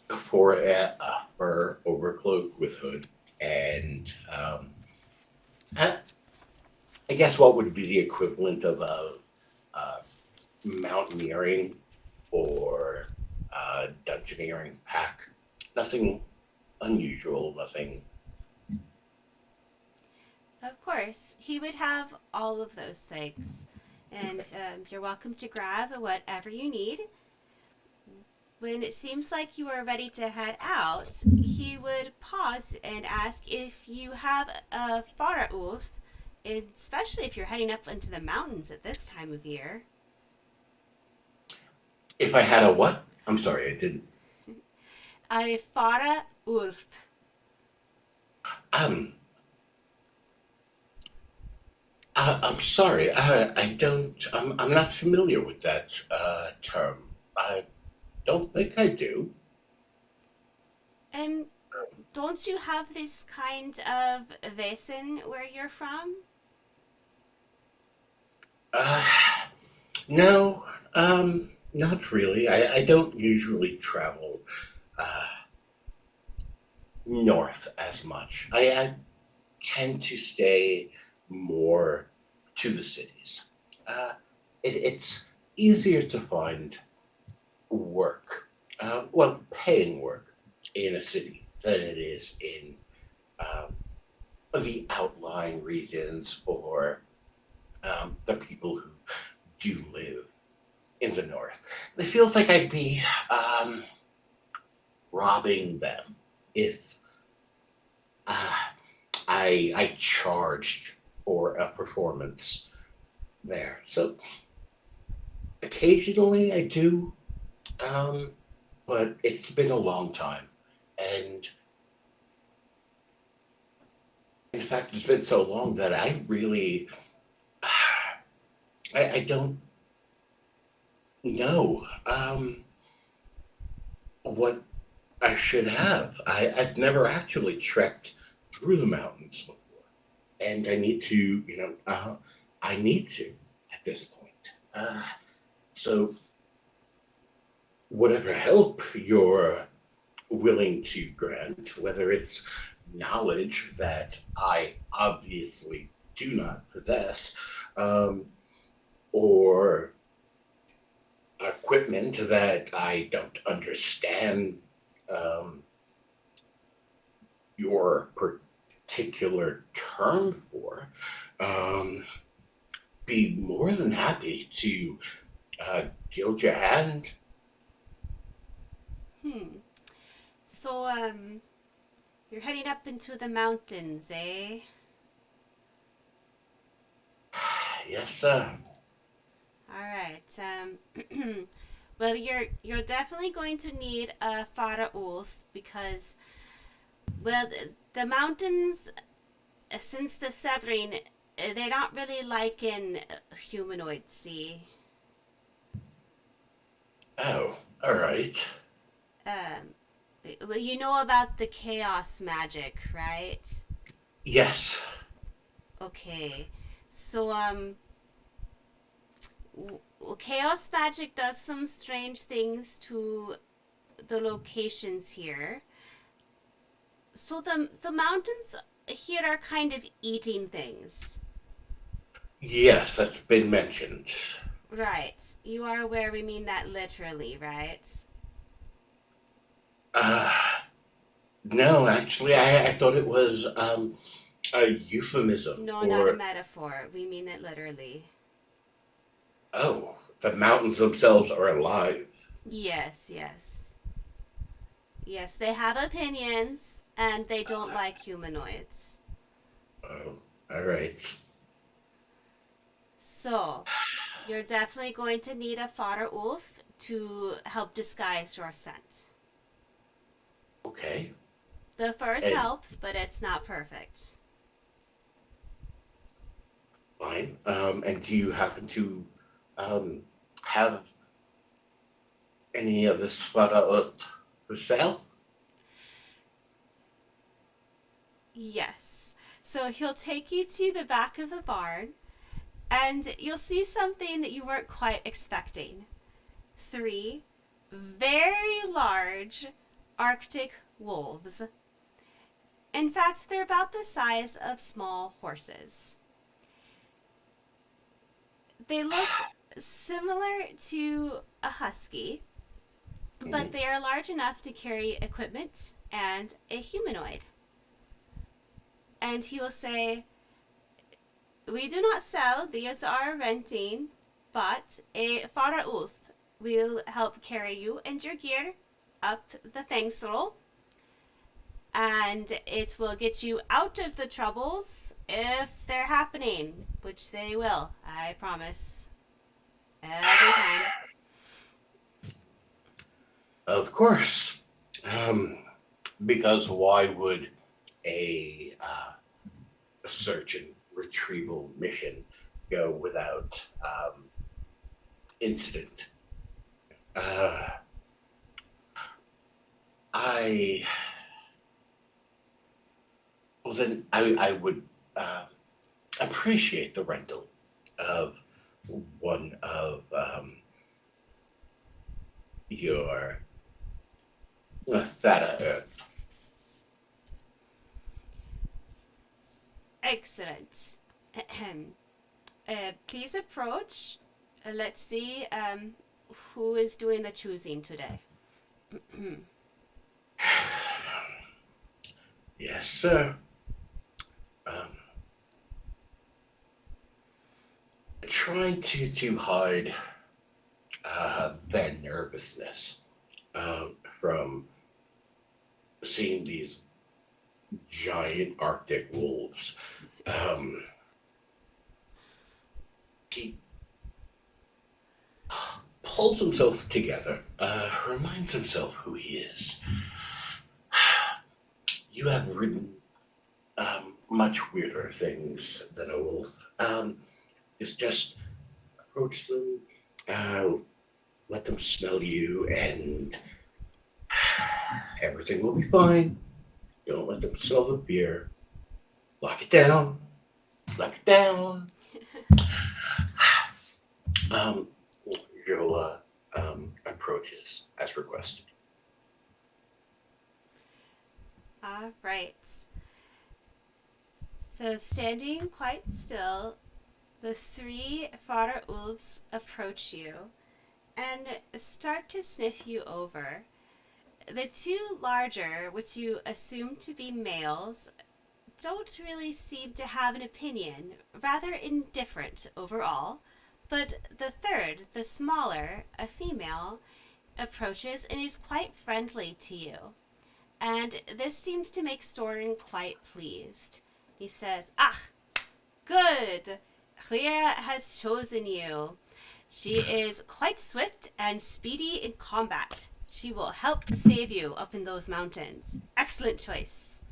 fur overcloak with hood, and I, I guess what would be the equivalent of a mountaineering or dungeoneering pack. Nothing unusual, nothing. Of course, he would have all of those things. And you're welcome to grab whatever you need. When it seems like you are ready to head out, he would pause and ask if you have a faraulth, especially if you're heading up into the mountains at this time of year. If I had a what? I'm sorry, I didn't. A faraulth. Um, I'm sorry. I don't. I'm not familiar with that term. I don't think I do. And don't you have this kind of Wesen where you're from? Uh, no. Not really. I don't usually travel uh, north as much. I tend to stay more to the cities. Uh, it's easier to find work, well, paying work in a city than it is in um, the outlying regions or the people who do live in the north. It feels like I'd be um, robbing them if uh, I charged for a performance there. So occasionally I do, um, but it's been a long time, and in fact, it's been so long that I really I don't know what I should have. I've never actually trekked through the mountains before, and I need to, I need to at this point. So, whatever help you're willing to grant, whether it's knowledge that I obviously do not possess, um, or equipment that I don't understand um, your particular term for, um, be more than happy to gild your hand. Hmm. So, you're heading up into the mountains, eh? Yes, sir. All right. Well, you're definitely going to need a faraulth because, well, the mountains, since the severing, they're not really like in humanoid sea. Oh, all right. Um, well, you know about the chaos magic, right? Yes. Okay. So, chaos magic does some strange things to the locations here. So the mountains here are kind of eating things. Yes, that's been mentioned. Right. You are aware we mean that literally, right? Uh, no, actually, I thought it was a euphemism No, not a for, metaphor. We mean it literally. oh, the mountains themselves are alive. Yes, yes. Yes, they have opinions and they don't like humanoids. Oh, all right. So, You're definitely going to need a fodder wolf to help disguise your scent. Okay. The furs And help, but it's not perfect. fine. And do you happen to um, have any of this fodder for sale? Yes. So he'll take you to the back of the barn, and you'll see something that you weren't quite expecting. Three very large Arctic wolves. In fact, they're about the size of small horses. They look similar to a husky, but Mhm. they are large enough to carry equipment and a humanoid. And he will say, "We do not sell, these are renting, but a fodder ulf will help carry you and your gear up the Fangsthrow, and it will get you out of the troubles if they're happening, which they will, I promise. Every time." Of course. Um, because why would a search and retrieval mission go without incident? Uh, I well then I would uh, appreciate the rental of one of your Theta Earth. Excellent. Please approach. Let's see who is doing the choosing today. Yes, sir. Um, trying to hide their nervousness from seeing these giant Arctic wolves. Um, he pulls himself together, reminds himself who he is. You have ridden much weirder things than a wolf. Just approach them, uh, let them smell you, and everything will be fine. Don't let them smell the fear. Lock it down. Lock it down. Um, Xiola approaches as requested. All right. So, standing quite still, the three fodder wolves approach you and start to sniff you over. The two larger, which you assume to be males, don't really seem to have an opinion, rather indifferent overall. But the third, the smaller, a female, approaches and is quite friendly to you. And this seems to make Storin quite pleased. He says, "Ah, good! Clera has chosen you. She is quite swift and speedy in combat. She will help save you up in those mountains. Excellent choice."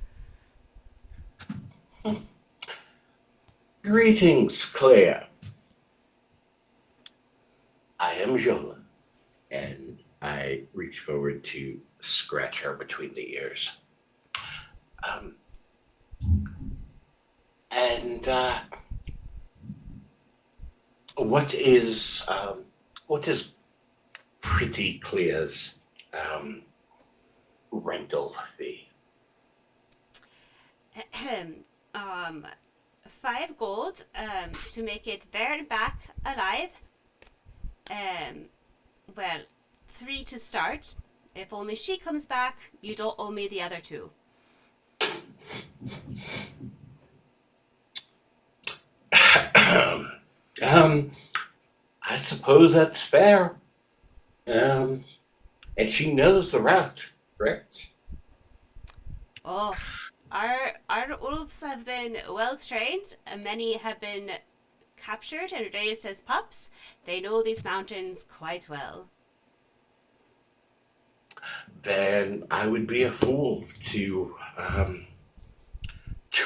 Greetings, Claire. I am Xiola, and I reach forward to scratch her between the ears. Um, and what is what is Pretty Claire's um, rental fee? um, 5 gold to make it there and back alive. Um, well, 3 to start. If only she comes back, you don't owe me the other 2. um, I suppose that's fair. Um, and she knows the route, correct? Oh, our wolves have been well trained. Many have been captured and raised as pups, they know these mountains quite well. Then I would be a fool to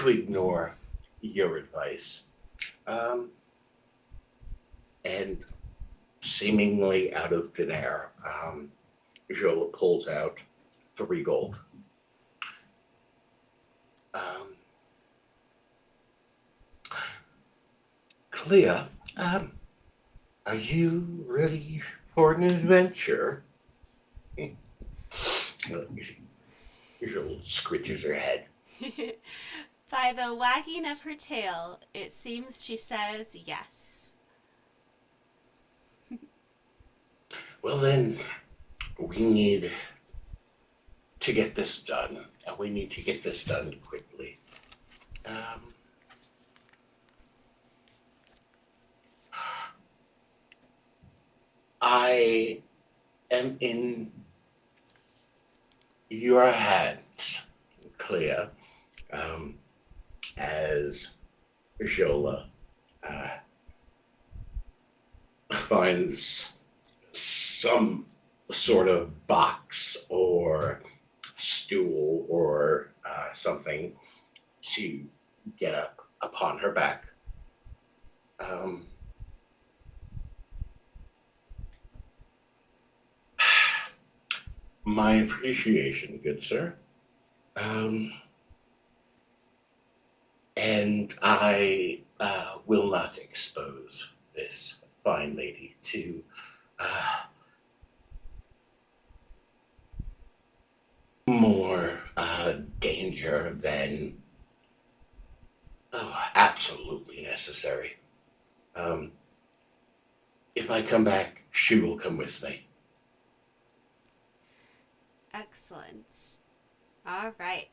ignore your advice. Um, and seemingly out of thin air, Xiola pulls out 3 gold. Um, Clea, um, are you ready for an adventure? Xiola scritches her head. By the wagging of her tail, it seems she says yes. Well, then, we need to get this done, and we need to get this done quickly. Um, I am in your hands, Clea, um, as Xiola uh, finds some sort of box or stool or something to get up upon her back. Um, my appreciation, good sir. Um, and I will not expose this fine lady to uh, more danger than absolutely necessary. Um, if I come back, she will come with me. Excellent. All right.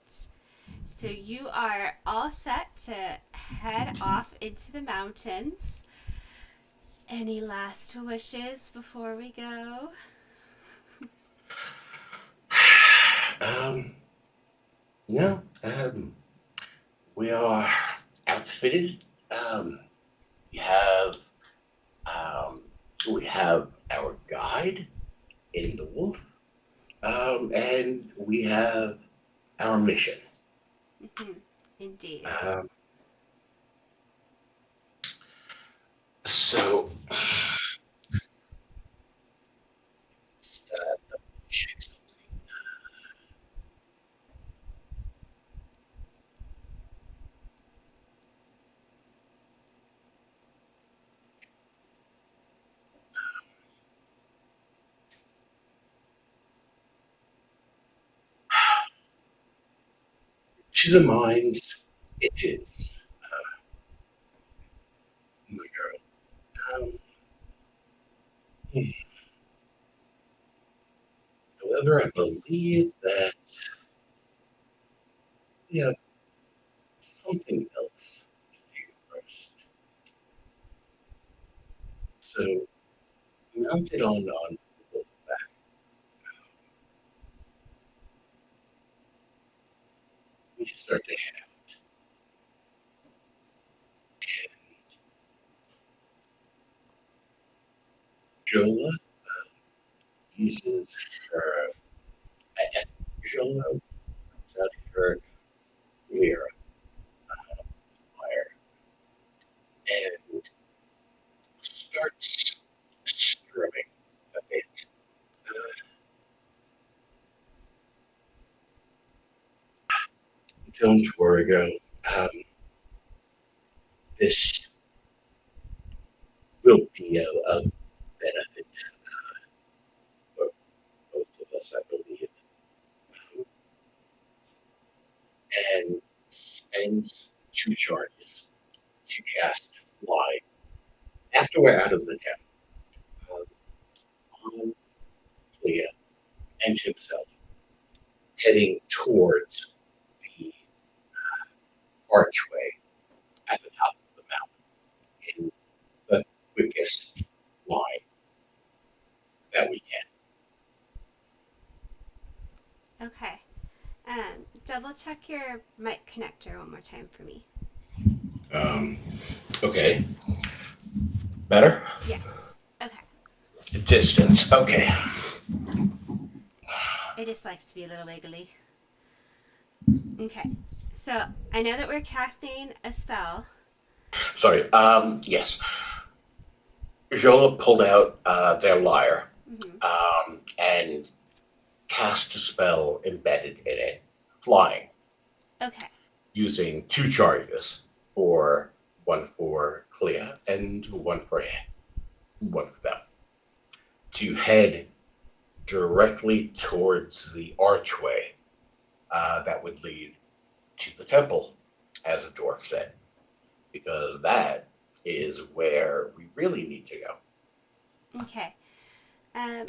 So you are all set to head off into the mountains. Any last wishes before we go? Um, no, we are outfitted. Um, we have um, we have our guide in the wolf, and we have our mission. Indeed. Um, so, to the mines, it is, my girl. However, I believe that we have something else to do first. So, mounted on the back, we start to head out. Jola uses her, Jola comes out her mirror fire and starts strumming a bit. Don't worry, girl. Um, this will be a benefit for both of us, I believe. And spends 2 charges to cast fly after we're out of the town on Clea and himself, heading towards the archway at the top of the mountain in the quickest line that we Okay. Double check your mic connector one more time for me. can. Okay. Better? Yes. Okay. Distance. Okay. It just likes to be a little wiggly. Okay. So I know that we're casting a spell. Sorry. Yes. Xiola pulled out their lyre Mm-hmm. and cast a spell embedded in it, flying, Okay. using two charges for one for Clea and one for them to head directly towards the archway that would lead to the temple, as the dwarf said, because that is where we really need to go. Okay.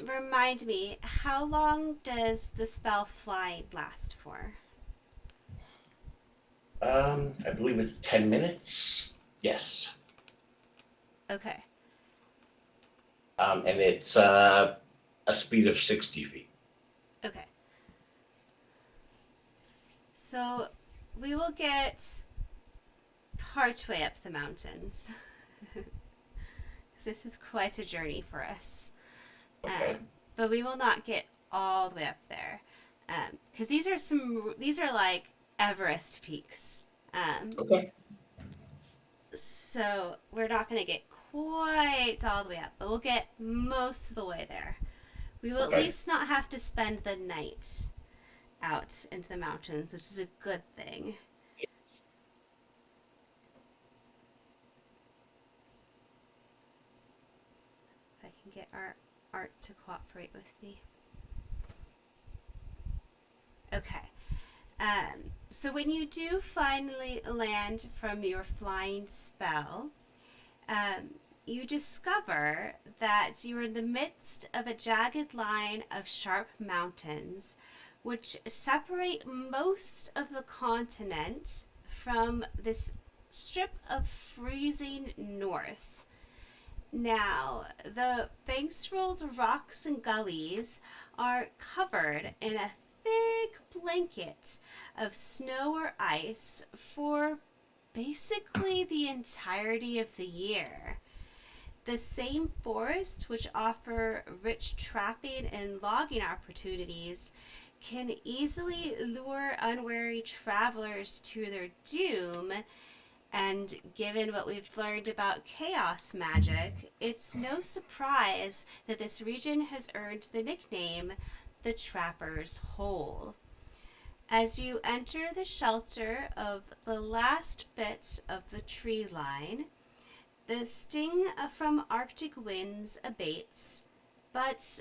Remind me, how long does the spell fly last for? I believe it's 10 minutes. Yes. Okay. And it's a speed of 60 feet. Okay. So we will get partway up the mountains. Because this is quite a journey for us. Okay. But we will not get all the way up there. Because these are like Everest peaks. Okay. So we're not going to get quite all the way up, but we'll get most of the way there. We will at Okay. least not have to spend the night out into the mountains, which is a good thing. If I can get our art to cooperate with me. Okay. So when you do finally land from your flying spell, you discover that you're in the midst of a jagged line of sharp mountains which separate most of the continent from this strip of freezing north. Now, the banks rolls, rocks, and gullies are covered in a thick blanket of snow or ice for basically the entirety of the year. The same forests, which offer rich trapping and logging opportunities, can easily lure unwary travelers to their doom. And given what we've learned about chaos magic, it's no surprise that this region has earned the nickname the Trapper's Hole. As you enter the shelter of the last bits of the tree line, the sting from Arctic winds abates, but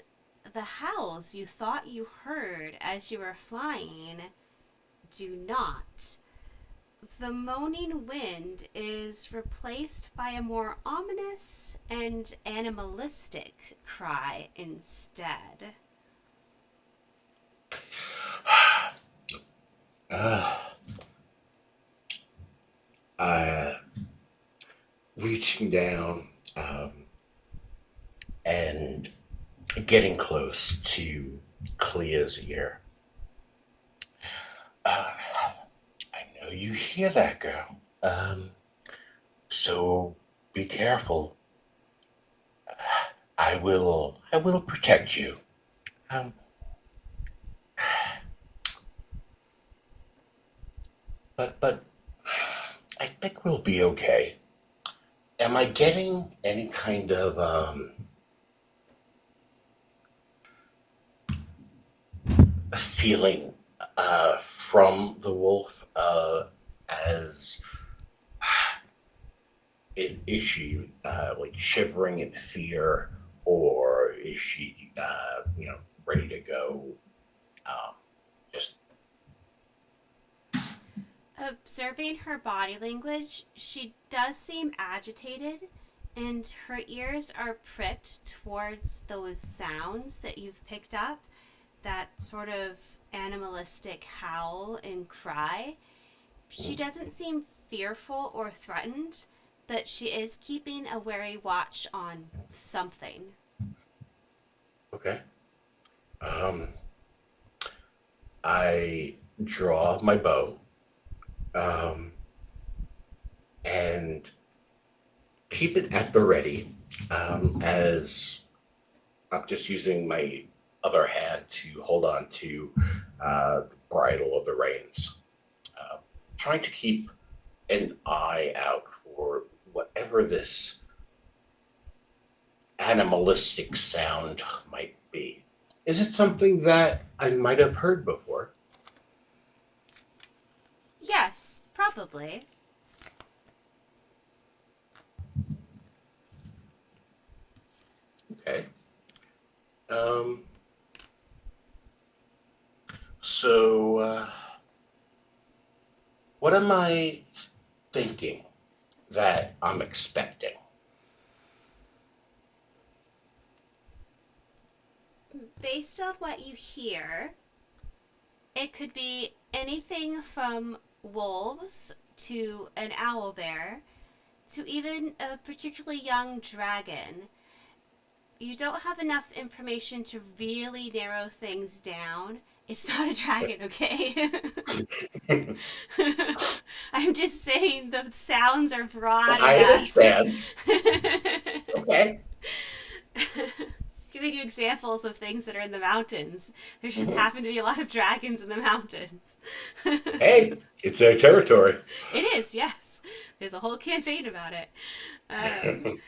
the howls you thought you heard as you were flying do not. The moaning wind is replaced by a more ominous and animalistic cry instead. Uh, uh, Reaching down and getting close to Clea's ear. I know you hear that, girl. So be careful. I will protect you. Um, but I think we'll be okay. Am I getting any kind of feeling from the wolf as is she like shivering in fear, or is she ready to go? Just Observing her body language, she does seem agitated, and her ears are pricked towards those sounds that you've picked up, that sort of animalistic howl and cry. She doesn't seem fearful or threatened, but she is keeping a wary watch on something. okay. Um, I draw my bow um, and keep it at the ready as I'm just using my other hand to hold on to the bridle of the reins, uh, trying to keep an eye out for whatever this animalistic sound might be. Is it something that I might have heard before? Yes, probably. Okay. Um, so, what am I thinking that I'm expecting? Based on what you hear, it could be anything from wolves to an owl bear to even a particularly young dragon. You don't have enough information to really narrow things down. It's not a dragon, okay? I'm just saying the sounds are broad I enough. understand. Okay. Giving you examples of things that are in the mountains. There just happen to be a lot of dragons in the mountains. Hey, it's their territory. It is, yes. There's a whole campaign about it. Um,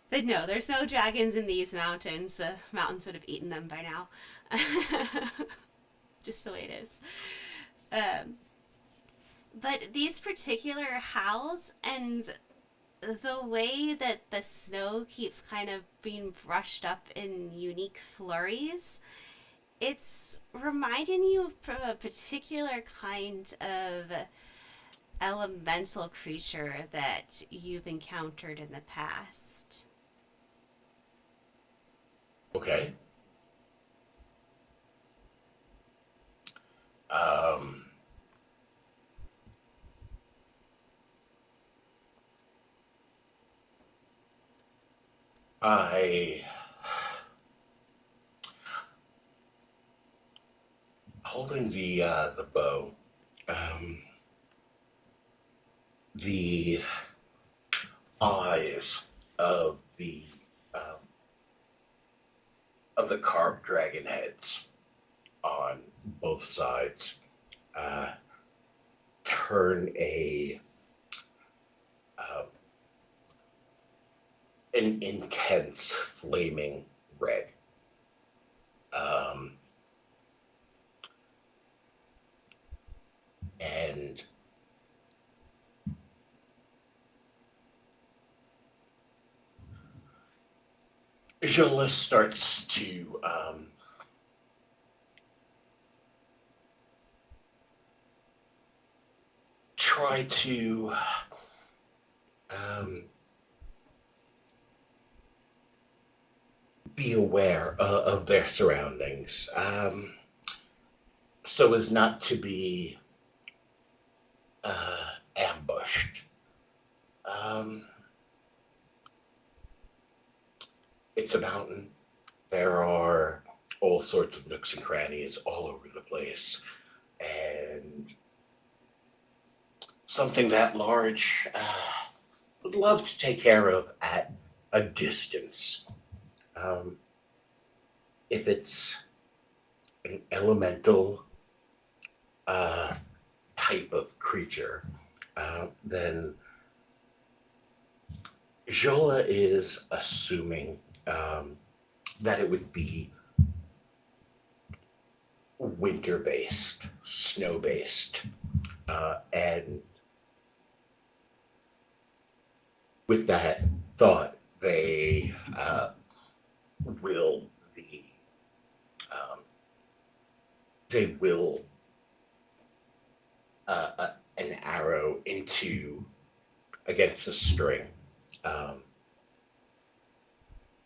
but no, there's no dragons in these mountains. The mountains would have eaten them by now. Just the way it is. Um, but these particular howls and the way that the snow keeps kind of being brushed up in unique flurries, it's reminding you of a particular kind of elemental creature that you've encountered in the past. Okay. Um, I holding the bow. Um, the eyes um, of the carved dragon heads on both sides uh, turn um, an intense flaming red. Um, and Xiola starts to try to um, be aware of their surroundings, so as not to be ambushed. Um, it's a mountain. There are all sorts of nooks and crannies all over the place, and something that large would love to take care of at a distance. Um, if it's an elemental uh, type of creature, then Jola is assuming that it would be winter based, snow based, and with that thought, they will the um, they will an arrow into against a string um,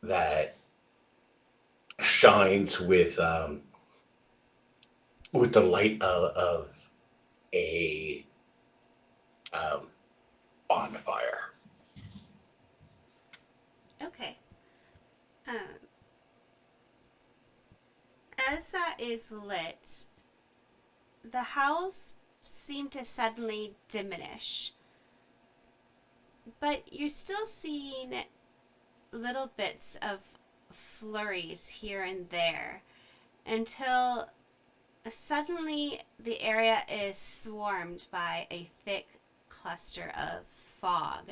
that shines with the light of a um, bonfire. Okay. Um, as that is lit, the howls seem to suddenly diminish, but you're still seeing little bits of flurries here and there until suddenly the area is swarmed by a thick cluster of fog,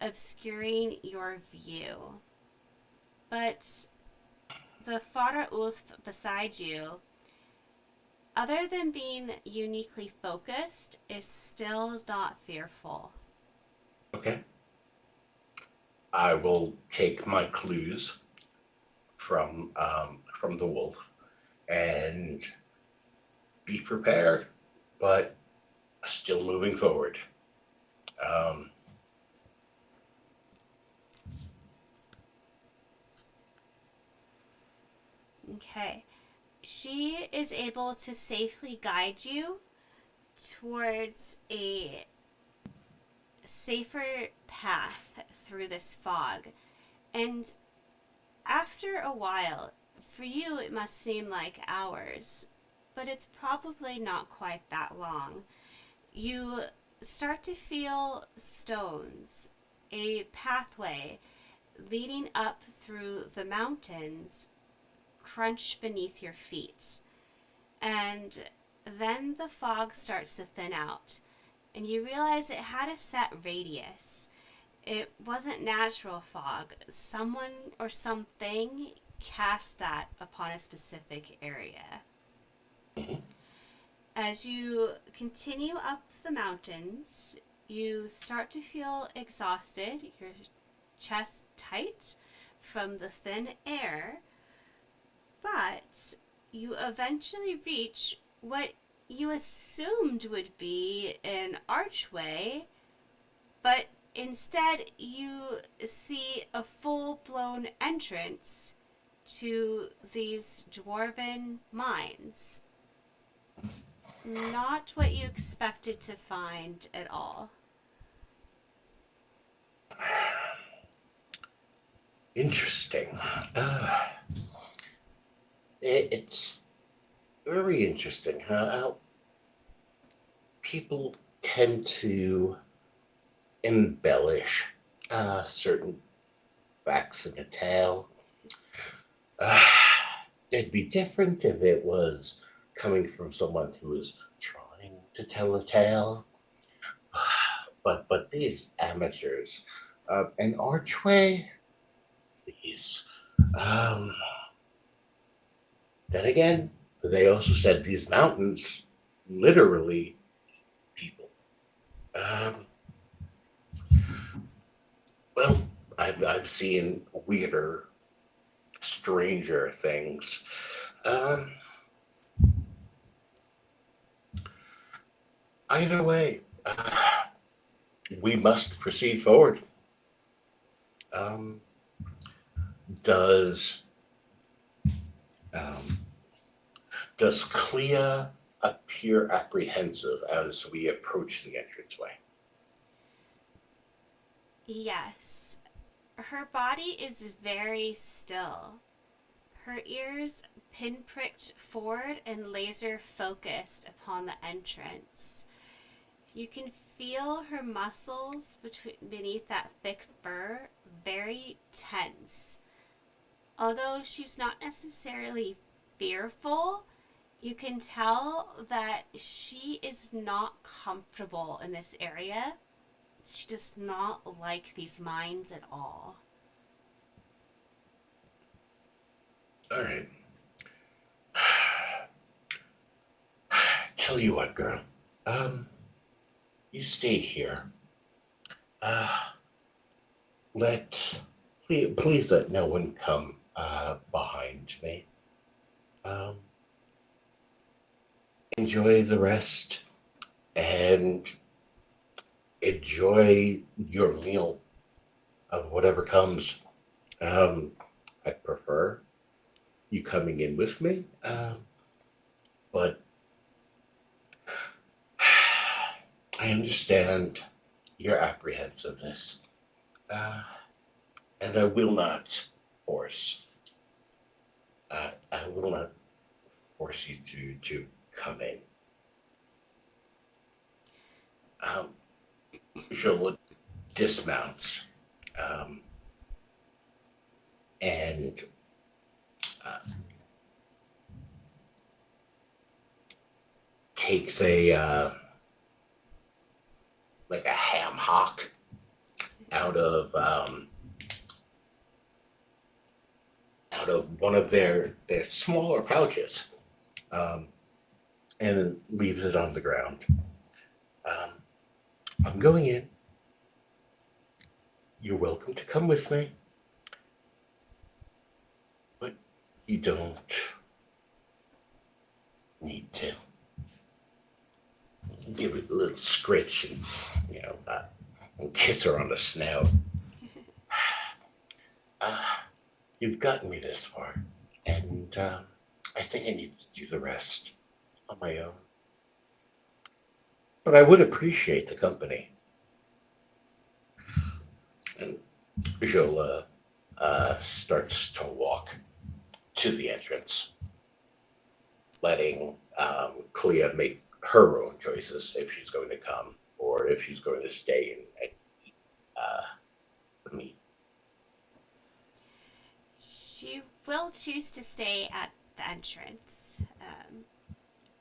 obscuring your view. But the Fodder Ulf beside you, other than being uniquely focused, is still not fearful. Okay. I will take my clues from the wolf and be prepared, but still moving forward. Um, Okay. She is able to safely guide you towards a safer path through this fog. And after a while, for you it must seem like hours, but it's probably not quite that long. You start to feel stones, a pathway leading up through the mountains crunch beneath your feet. And then the fog starts to thin out, and you realize it had a set radius. It wasn't natural fog. Someone or something cast that upon a specific area. As you continue up the mountains, you start to feel exhausted, your chest tight from the thin air, but you eventually reach what you assumed would be an archway, but instead you see a full-blown entrance to these dwarven mines. Not what you expected to find at all. Interesting. It's very interesting how people tend to embellish certain facts in a tale. Uh, it'd be different if it was coming from someone who is trying to tell a tale. But these amateurs, an archway, these. Um, then again, they also said these mountains, literally, people. Um, well, I've seen weirder, stranger things. Um, Either way, we must proceed forward. Um, does um, does Clea appear apprehensive as we approach the entranceway? Yes, her body is very still. Her ears pinpricked forward and laser focused upon the entrance. You can feel her muscles beneath that thick fur very tense. Although she's not necessarily fearful, you can tell that she is not comfortable in this area. She does not like these mines at all. All right. Tell you what, girl. Um, you stay here. Uh, please let no one come behind me. Um, enjoy the rest and enjoy your meal of whatever comes. Um, I prefer you coming in with me, but I understand your apprehensiveness, and force. I will not force you to come in. She'll dismounts. Um, and uh, takes a like a ham hock out of out of one of their smaller pouches, um, and leaves it on the ground. Um, I'm going in. You're welcome to come with me, but you don't need to. Give it a little scritch and and kiss her on the snout. Uh, you've gotten me this far, and I think I need to do the rest on my own. But I would appreciate the company. And Xiola starts to walk to the entrance, letting Clea make her own choices if she's going to come or if she's going to stay and with me. She will choose to stay at the entrance,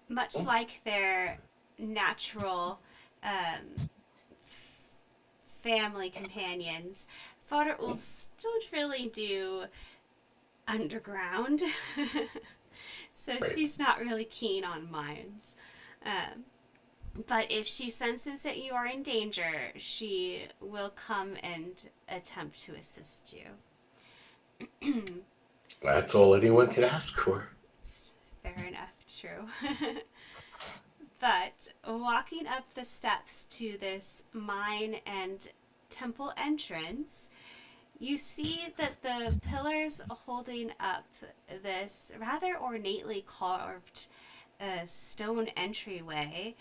much like their natural um, family companions. Father Ulfs don't really do underground, so Right. she's not really keen on mines. Um, but if she senses that you are in danger, she will come and attempt to assist you. That's all anyone can ask for. It's fair enough, true. But walking up the steps to this mine and temple entrance, you see that the pillars holding up this rather ornately carved stone entryway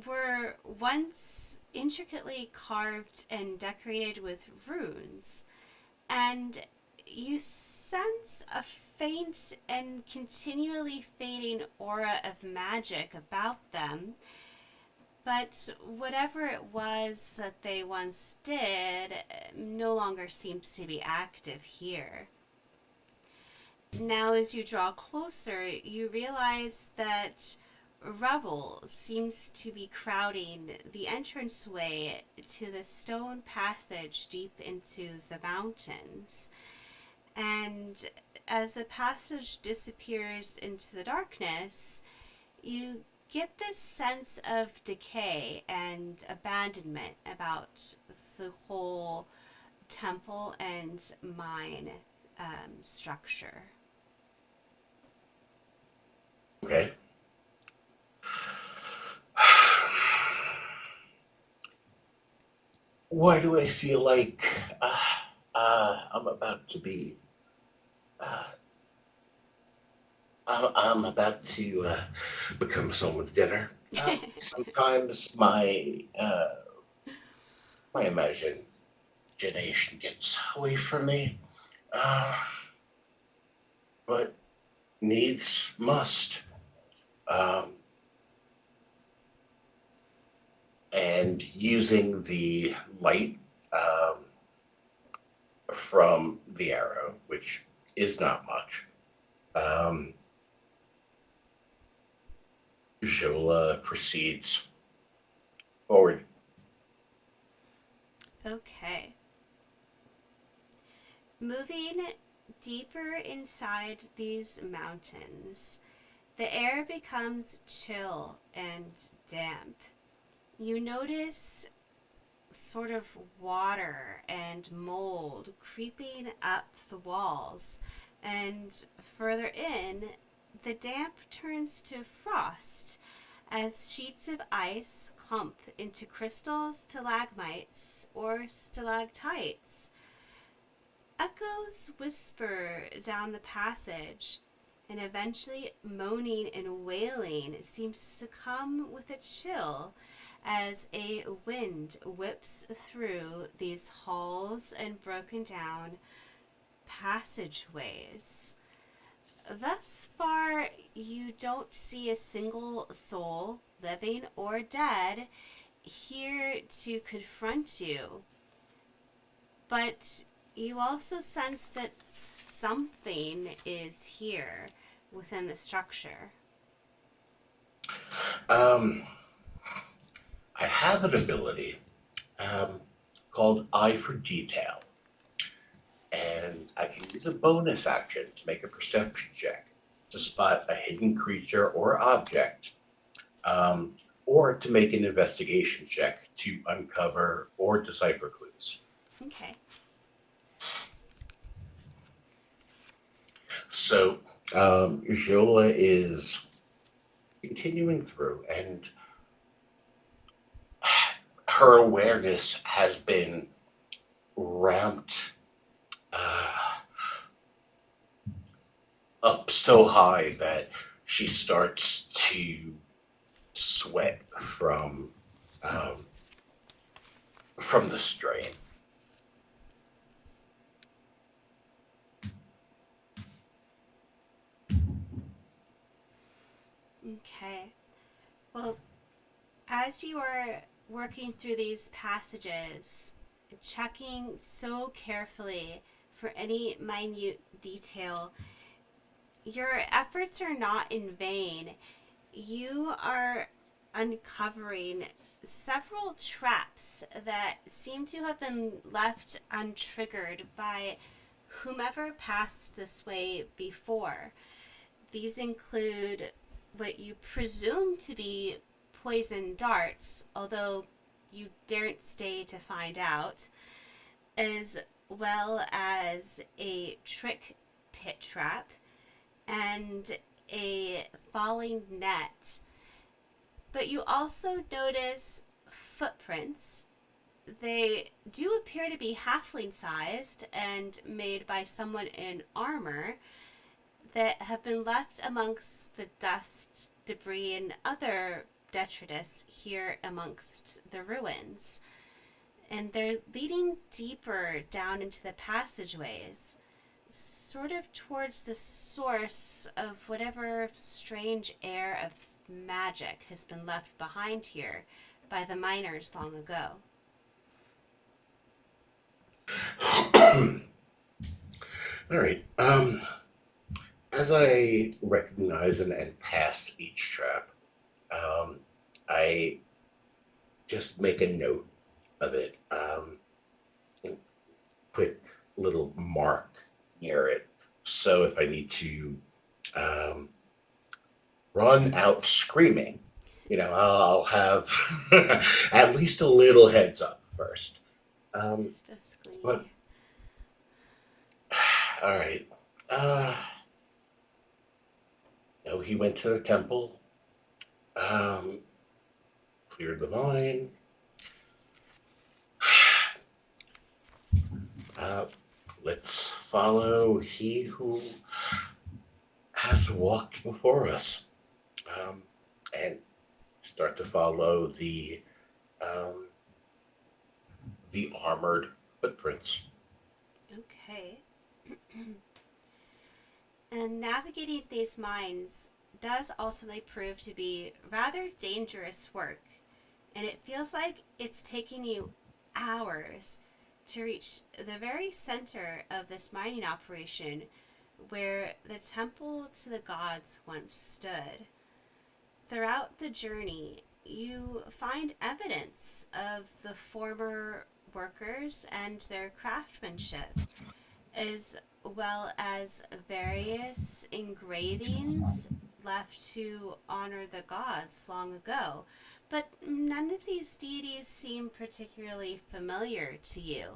were once intricately carved and decorated with runes, and you sense a faint and continually fading aura of magic about them. But whatever it was that they once did no longer seems to be active here. Now, as you draw closer, you realize that rubble seems to be crowding the entranceway to the stone passage deep into the mountains. And as the passage disappears into the darkness, you get this sense of decay and abandonment about the whole temple and mine structure. Okay. Why do I feel like I'm about to be? Uh, I'm about to become someone's dinner. Sometimes my imagination gets away from me, uh, but needs must. Um, and using the light from the arrow, which is not much, um, Xiola proceeds forward. Okay. Moving deeper inside these mountains, the air becomes chill and damp. You notice sort of water and mold creeping up the walls, and further in, the damp turns to frost as sheets of ice clump into crystal stalagmites or stalactites. Echoes whisper down the passage, and eventually moaning and wailing seems to come with a chill as a wind whips through these halls and broken down passageways. Thus far, you don't see a single soul, living or dead, here to confront you. But You also sense that something is here within the structure. Um, I have an ability um, called Eye for Detail, and I can use a bonus action to make a perception check to spot a hidden creature or object, um, or to make an investigation check to uncover or decipher clues. Okay. So, Xiola is continuing through, and her awareness has been ramped uh, up so high that she starts to sweat um, from the strain. Okay. Well, as you are working through these passages, checking so carefully for any minute detail, your efforts are not in vain. You are uncovering several traps that seem to have been left untriggered by whomever passed this way before. These include what you presume to be poison darts, although you daren't stay to find out, as well as a trick pit trap and a falling net. But you also notice footprints. They do appear to be halfling sized and made by someone in armor that have been left amongst the dust, debris, and other detritus here amongst the ruins. And they're leading deeper down into the passageways, sort of towards the source of whatever strange air of magic has been left behind here by the miners long ago. All right. As I recognize and pass each trap, um, I just make a note of it. Quick little mark near it. So if I need to um, run out screaming, I'll have at least a little heads up first. Um, Just a but squeeze. all right. Uh, no, he went to the temple, um, cleared the mine. Uh, let's follow he who has walked before us, um, and start to follow um, the armored footprints. Okay. And navigating these mines does ultimately prove to be rather dangerous work, and it feels like it's taking you hours to reach the very center of this mining operation where the temple to the gods once stood. Throughout the journey, you find evidence of the former workers and their craftsmanship, as well as various engravings left to honor the gods long ago. But none of these deities seem particularly familiar to you.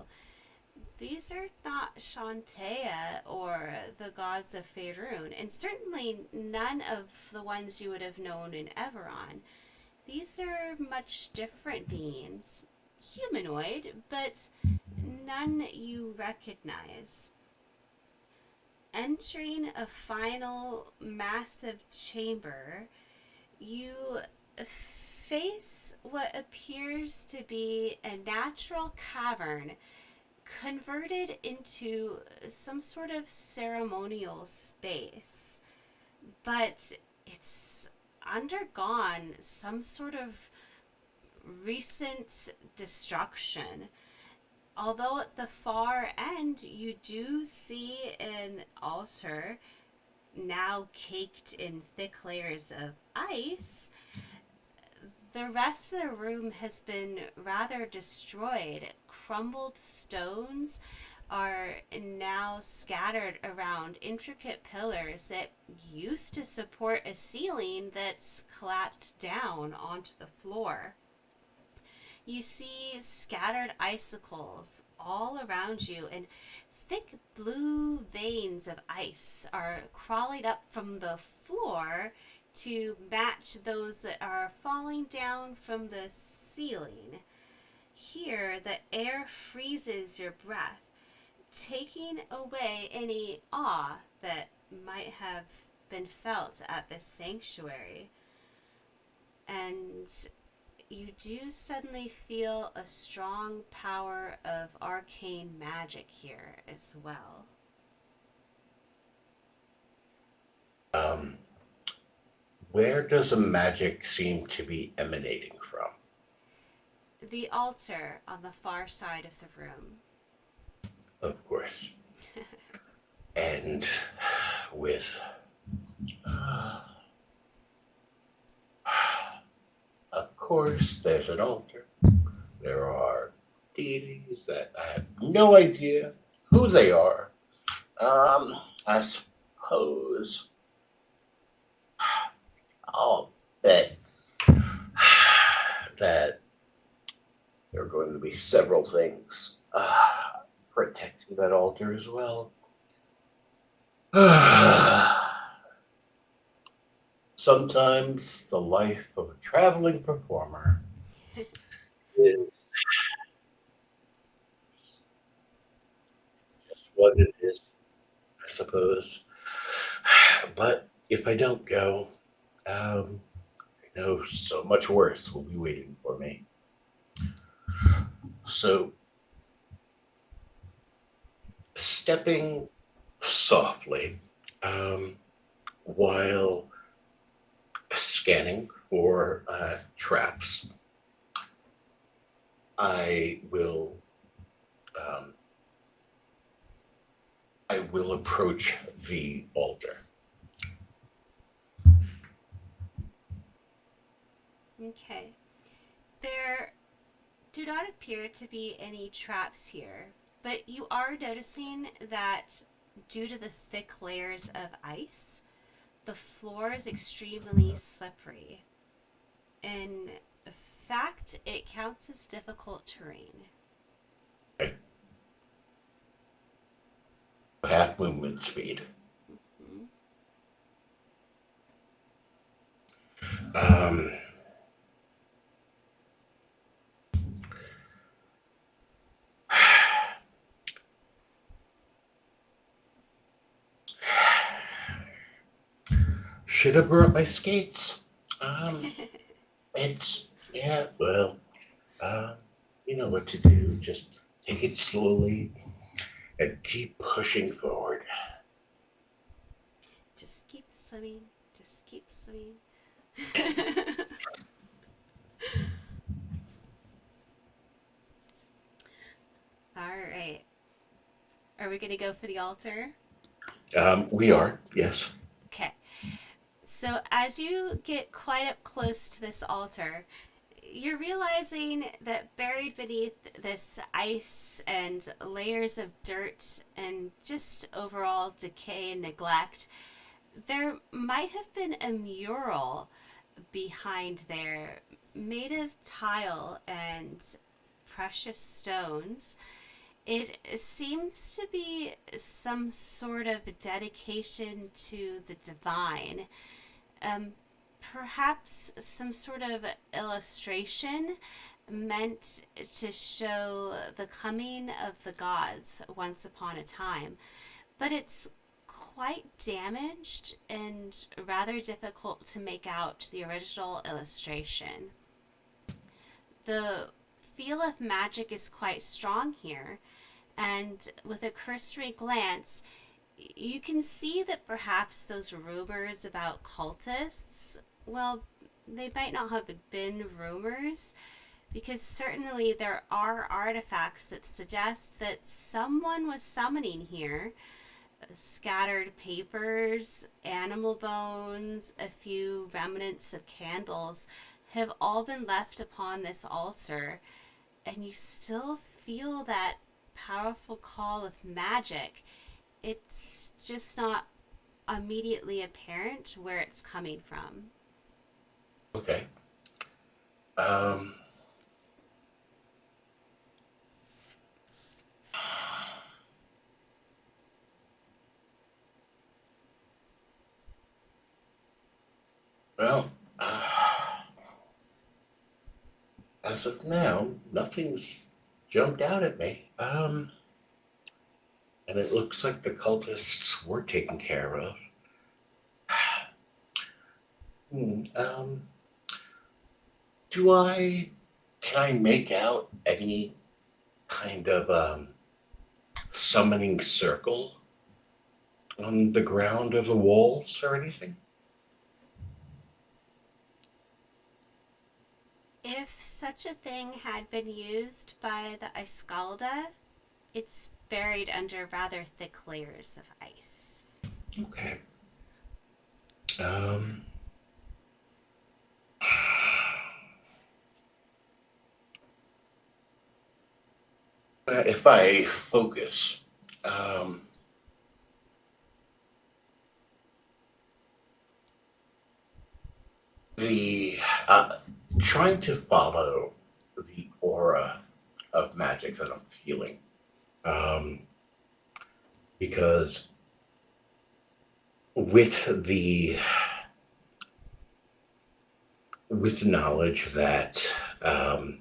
These are not Shantea or the gods of Faerun, and certainly none of the ones you would have known in Everon. These are much different beings, humanoid, but none that you recognize. Entering a final massive chamber, you face what appears to be a natural cavern converted into some sort of ceremonial space, but it's undergone some sort of recent destruction. although at the far end you do see an altar now caked in thick layers of ice, the rest of the room has been rather destroyed. Crumbled stones are now scattered around intricate pillars that used to support a ceiling that's collapsed down onto the floor. You see scattered icicles all around you, and thick blue veins of ice are crawling up from the floor to match those that are falling down from the ceiling. Here, the air freezes your breath, taking away any awe that might have been felt at this sanctuary. And you do suddenly feel a strong power of arcane magic here as well. Um, where does the magic seem to be emanating from? The altar on the far side of the room. Of course. And with, uh, of course, there's an altar. There are deities that I have no idea who they are. I suppose I'll bet that there are going to be several things protecting that altar as well. Sometimes the life of a traveling performer is just what it is, I suppose. But if I don't go, I know so much worse will be waiting for me. So, stepping softly while scanning for traps, I will um, approach the altar. Okay. There do not appear to be any traps here, but you are noticing that due to the thick layers of ice, the floor is extremely slippery. In fact, it counts as difficult terrain. Half movement speed. Mhm. Um, should have brought my skates. It's yeah. Well, uh, you know what to do. Just take it slowly and keep pushing forward. Just keep swimming. Just keep swimming. All right. Are we going to go for the altar? We are yes. Okay. So as you get quite up close to this altar, you're realizing that buried beneath this ice and layers of dirt and just overall decay and neglect, there might have been a mural behind there made of tile and precious stones. It seems to be some sort of dedication to the divine. Um, Perhaps some sort of illustration meant to show the coming of the gods once upon a time. But it's quite damaged and rather difficult to make out the original illustration. The feel of magic is quite strong here, and with a cursory glance, you can see that perhaps those rumors about cultists, well, they might not have been rumors because certainly there are artifacts that suggest that someone was summoning here. Scattered papers, animal bones, a few remnants of candles have all been left upon this altar, and you still feel that powerful call of magic. It's just not immediately apparent where it's coming from. Okay. Um, well, as of now, nothing's jumped out at me. And it looks like the cultists were taken care of. Hmm, do I, can I make out any kind of summoning circle on the ground of the walls or anything? If such a thing had been used by the Iskalda, it's buried under rather thick layers of ice. Okay. Um, if I focus, um, the trying to follow the aura of magic that I'm feeling, um, because with the knowledge that um,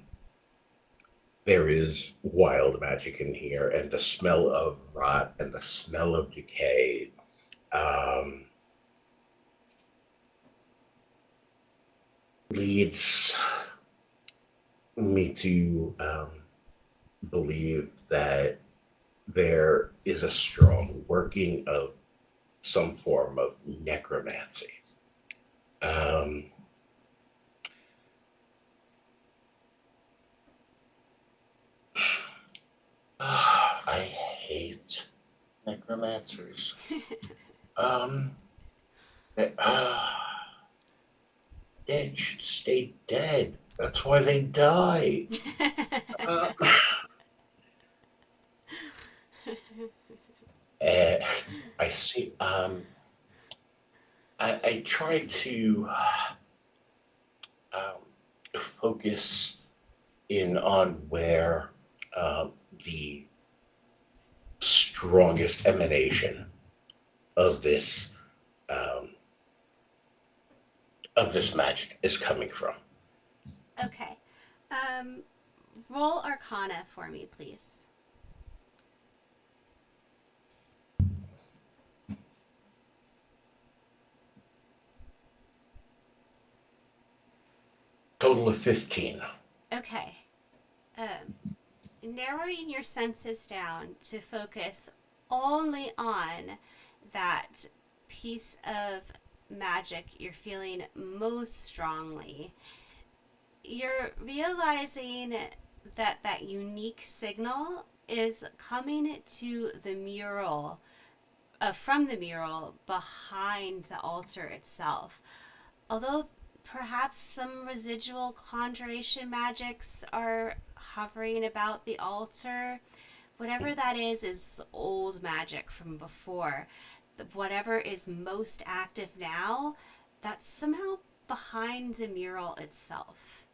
there is wild magic in here, and the smell of rot and the smell of decay, um, leads me to believe that there is a strong working of some form of necromancy. Um, I hate necromancers. Um, they, they should stay dead. That's why they die. Uh, eh, I see. I try to focus in on where the strongest emanation of this um, magic is coming from. Okay. Um, Roll Arcana for me, please. Total of 15. Okay. Narrowing your senses down to focus only on that piece of magic you're feeling most strongly, you're realizing that that unique signal is coming to the mural, from the mural behind the altar itself. Although perhaps some residual conjuration magics are hovering about the altar, whatever that is old magic from before. Whatever is most active now, that's somehow behind the mural itself.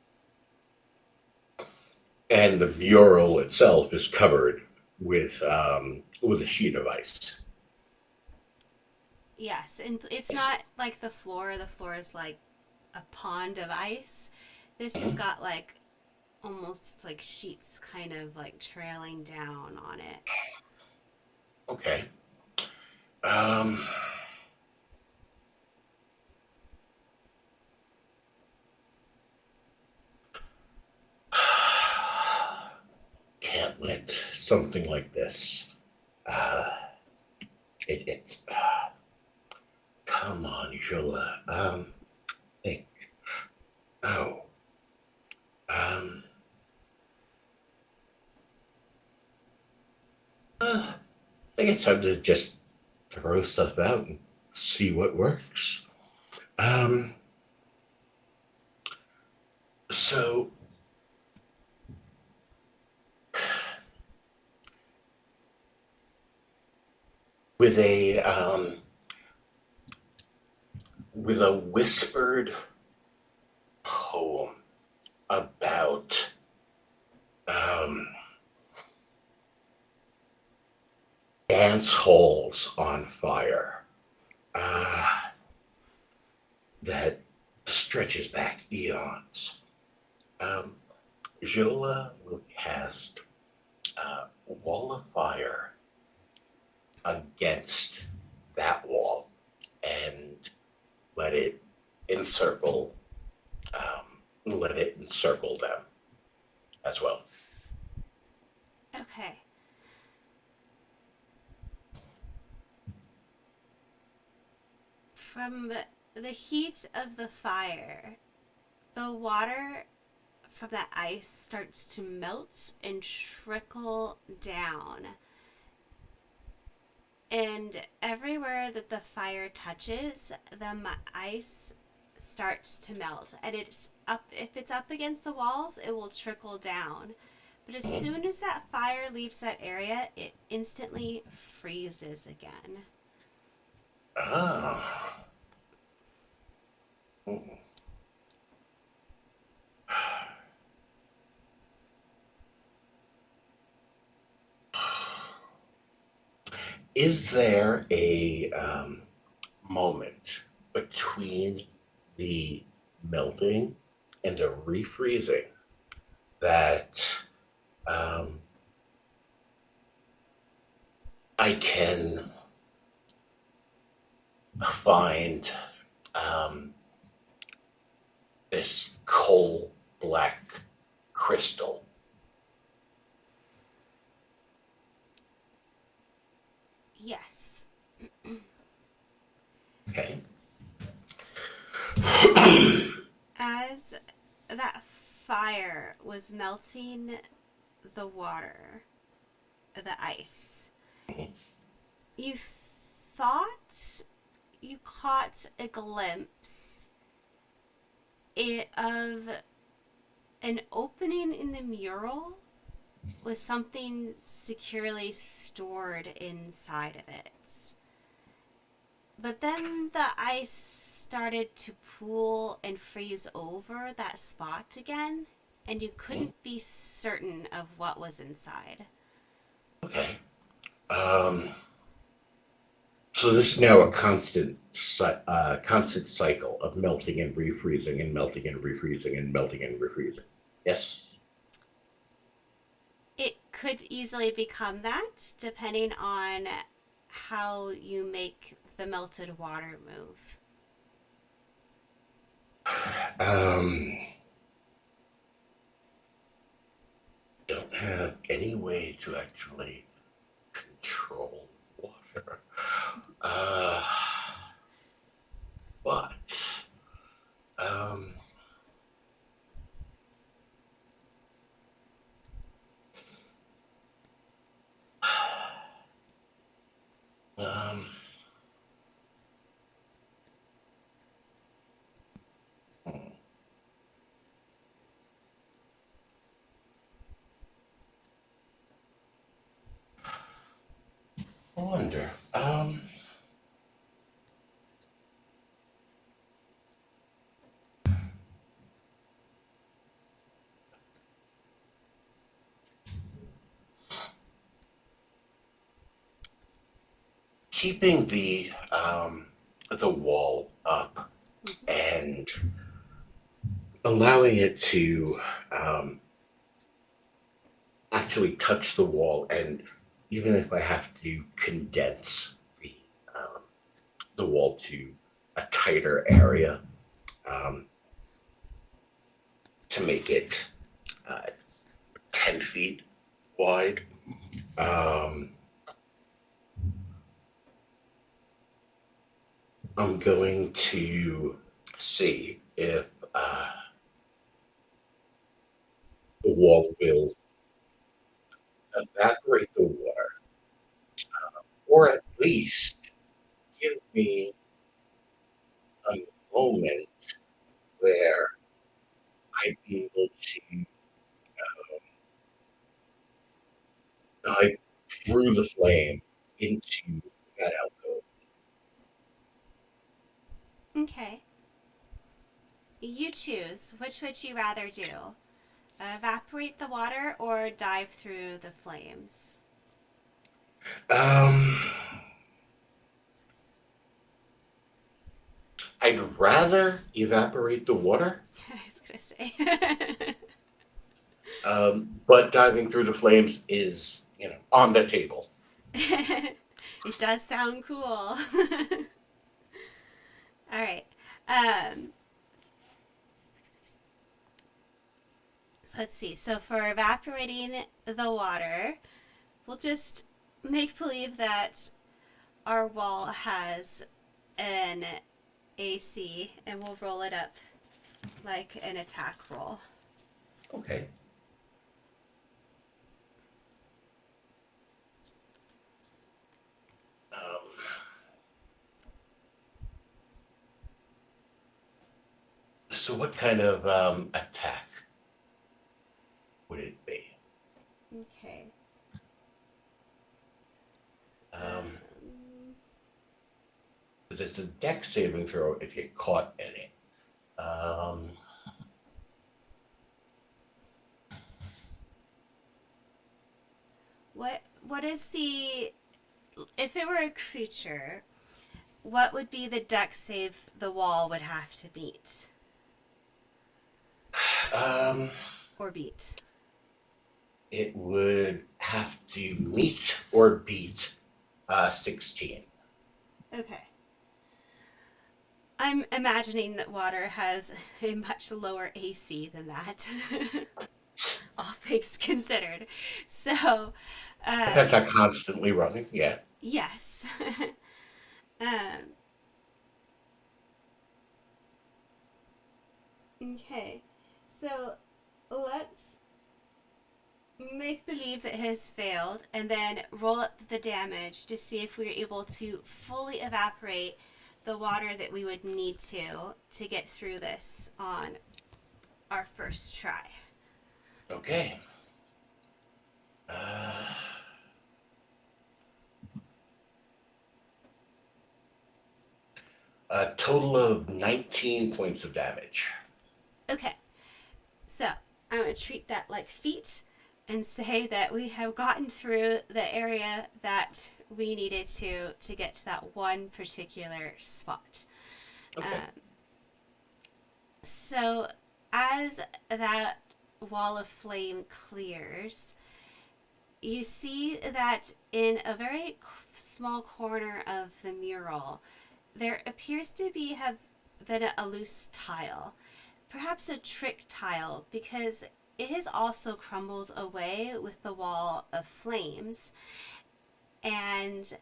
And the mural itself is covered with a sheet of ice. Yes, and it's not like the floor. The floor is like a pond of ice. This has Mhm. got like almost like sheets kind of like trailing down on it. Okay. Um, can't let something like this. Uh, it's come on, Xiola. Think. Oh. Um, I think it's time to just throw stuff out and see what works. Um, so with a whispered poem about um, dance halls on fire uh, that stretches back eons. Um, Xiola will cast Wall of Fire against that wall and let it encircle let it encircle them as well. Okay. From the heat of the fire, the water from that ice starts to melt and trickle down. And everywhere that the fire touches, the ice starts to melt. And it's up, if it's up against the walls, it will trickle down. But as soon as that fire leaves that area, it instantly freezes again. Ah. Is there a moment between the melting and the refreezing that um, I can find um, this coal black crystal? Yes. Okay. As that fire was melting the water, the ice, you thought you caught a glimpse of an opening in the mural with something securely stored inside of it. But then the ice started to pool and freeze over that spot again, and you couldn't be certain of what was inside. Okay. So this is now a constant cycle of melting and refreezing and melting and refreezing and melting and refreezing. Yes. It could easily become that depending on how you make the melted water move. Um, don't have any way to actually control water. Uh, but um, um, hmm, I wonder. Keeping the wall up and allowing it to um, actually touch the wall, and even if I have to condense um, the wall to a tighter area um, to make it uh, 10 feet wide, um, I'm going to see if the wall will evaporate the water or at least give me a moment where I'd be able to dive through the flame into that alcove. Okay. You choose. Which would you rather do? Evaporate the water or dive through the flames? Um, I'd rather evaporate the water, I was going to say. but diving through the flames is, on the table. It does sound cool. All right. Um, so let's see. So for evaporating the water, we'll just make believe that our wall has an AC and we'll roll it up like an attack roll. Okay. Um, so, what kind of attack would it be? Okay. Um, it's a dex saving throw if you caught in it. What is the, if it were a creature, what would be the dex save the wall would have to meet Um, or beat? it would have to meet or beat 16. Okay. I'm imagining that water has a much lower AC than that. All things considered. So, That's not constantly running, yeah. yes. um, okay. So, let's make believe that it has failed and then roll up the damage to see if we're able to fully evaporate the water that we would need to get through this on our first try. Okay. Uh, a total of 19 points of damage. Okay, so I'm going to treat that like feat and say that we have gotten through the area that we needed to get to that one particular spot. Okay. So as that wall of flame clears, you see that in a very small corner of the mural, there appears to be have been a loose tile, perhaps a trick tile, because it has also crumbled away with the wall of flames. And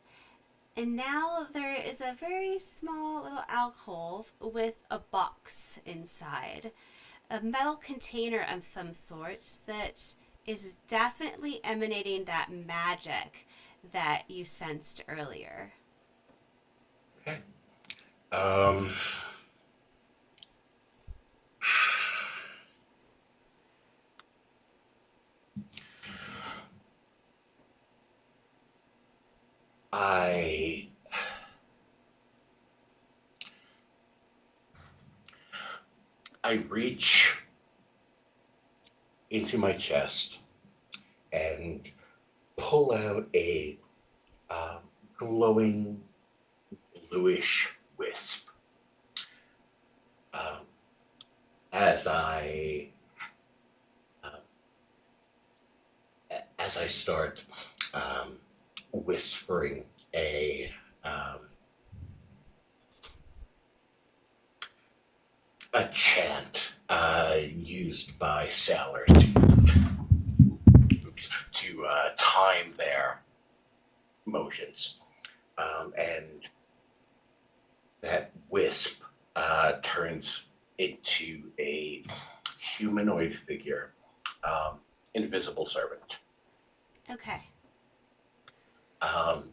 now there is a very small little alcove with a box inside, a metal container of some sort that is definitely emanating that magic that you sensed earlier. Okay. Um, I I reach into my chest and pull out a uh, glowing bluish wisp. Um, as uh, I start um, whispering um, a chant used by sailors to time their motions, and that wisp turns into a humanoid figure, invisible servant. Okay. Um,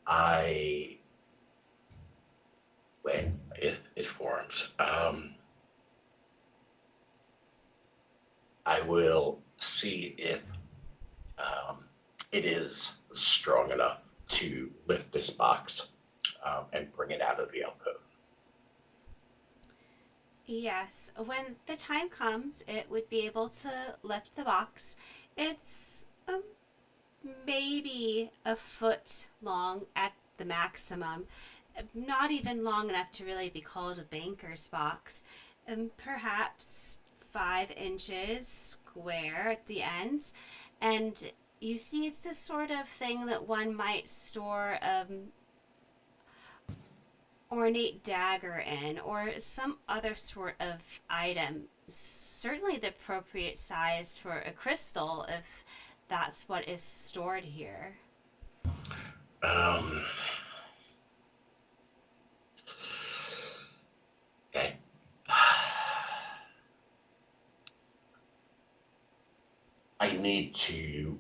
I when it forms, I will see if um, it is strong enough to lift this box and bring it out of the alcove. Yes, when the time comes, it would be able to lift the box. It's maybe a foot long at the maximum, not even long enough to really be called a banker's box. Perhaps 5 inches square at the ends, and you see, it's the sort of thing that one might store ornate dagger in, or some other sort of item. Certainly the appropriate size for a crystal if that's what is stored here. Um, okay. I need to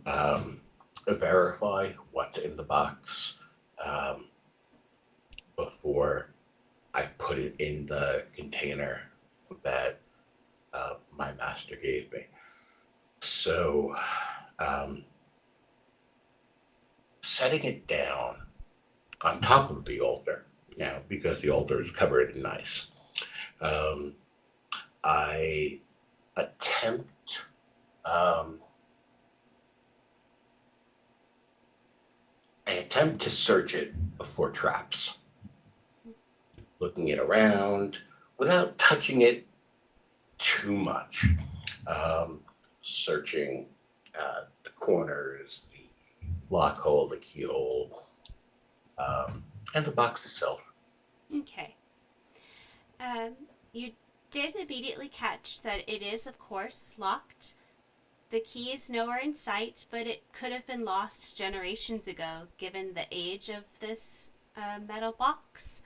verify what's in the box um, before I put it in the container that my master gave me. So, um, setting it down on top of the altar now, because the altar is covered in ice, um, I attempt. Um, I attempt to search it for traps, looking it around without touching it too much. Um, Searching the corners, the lock hole, the keyhole, and the box itself. Okay. Um, you did immediately catch that it is, of course, locked. The key is nowhere in sight, but it could have been lost generations ago, given the age of this metal box.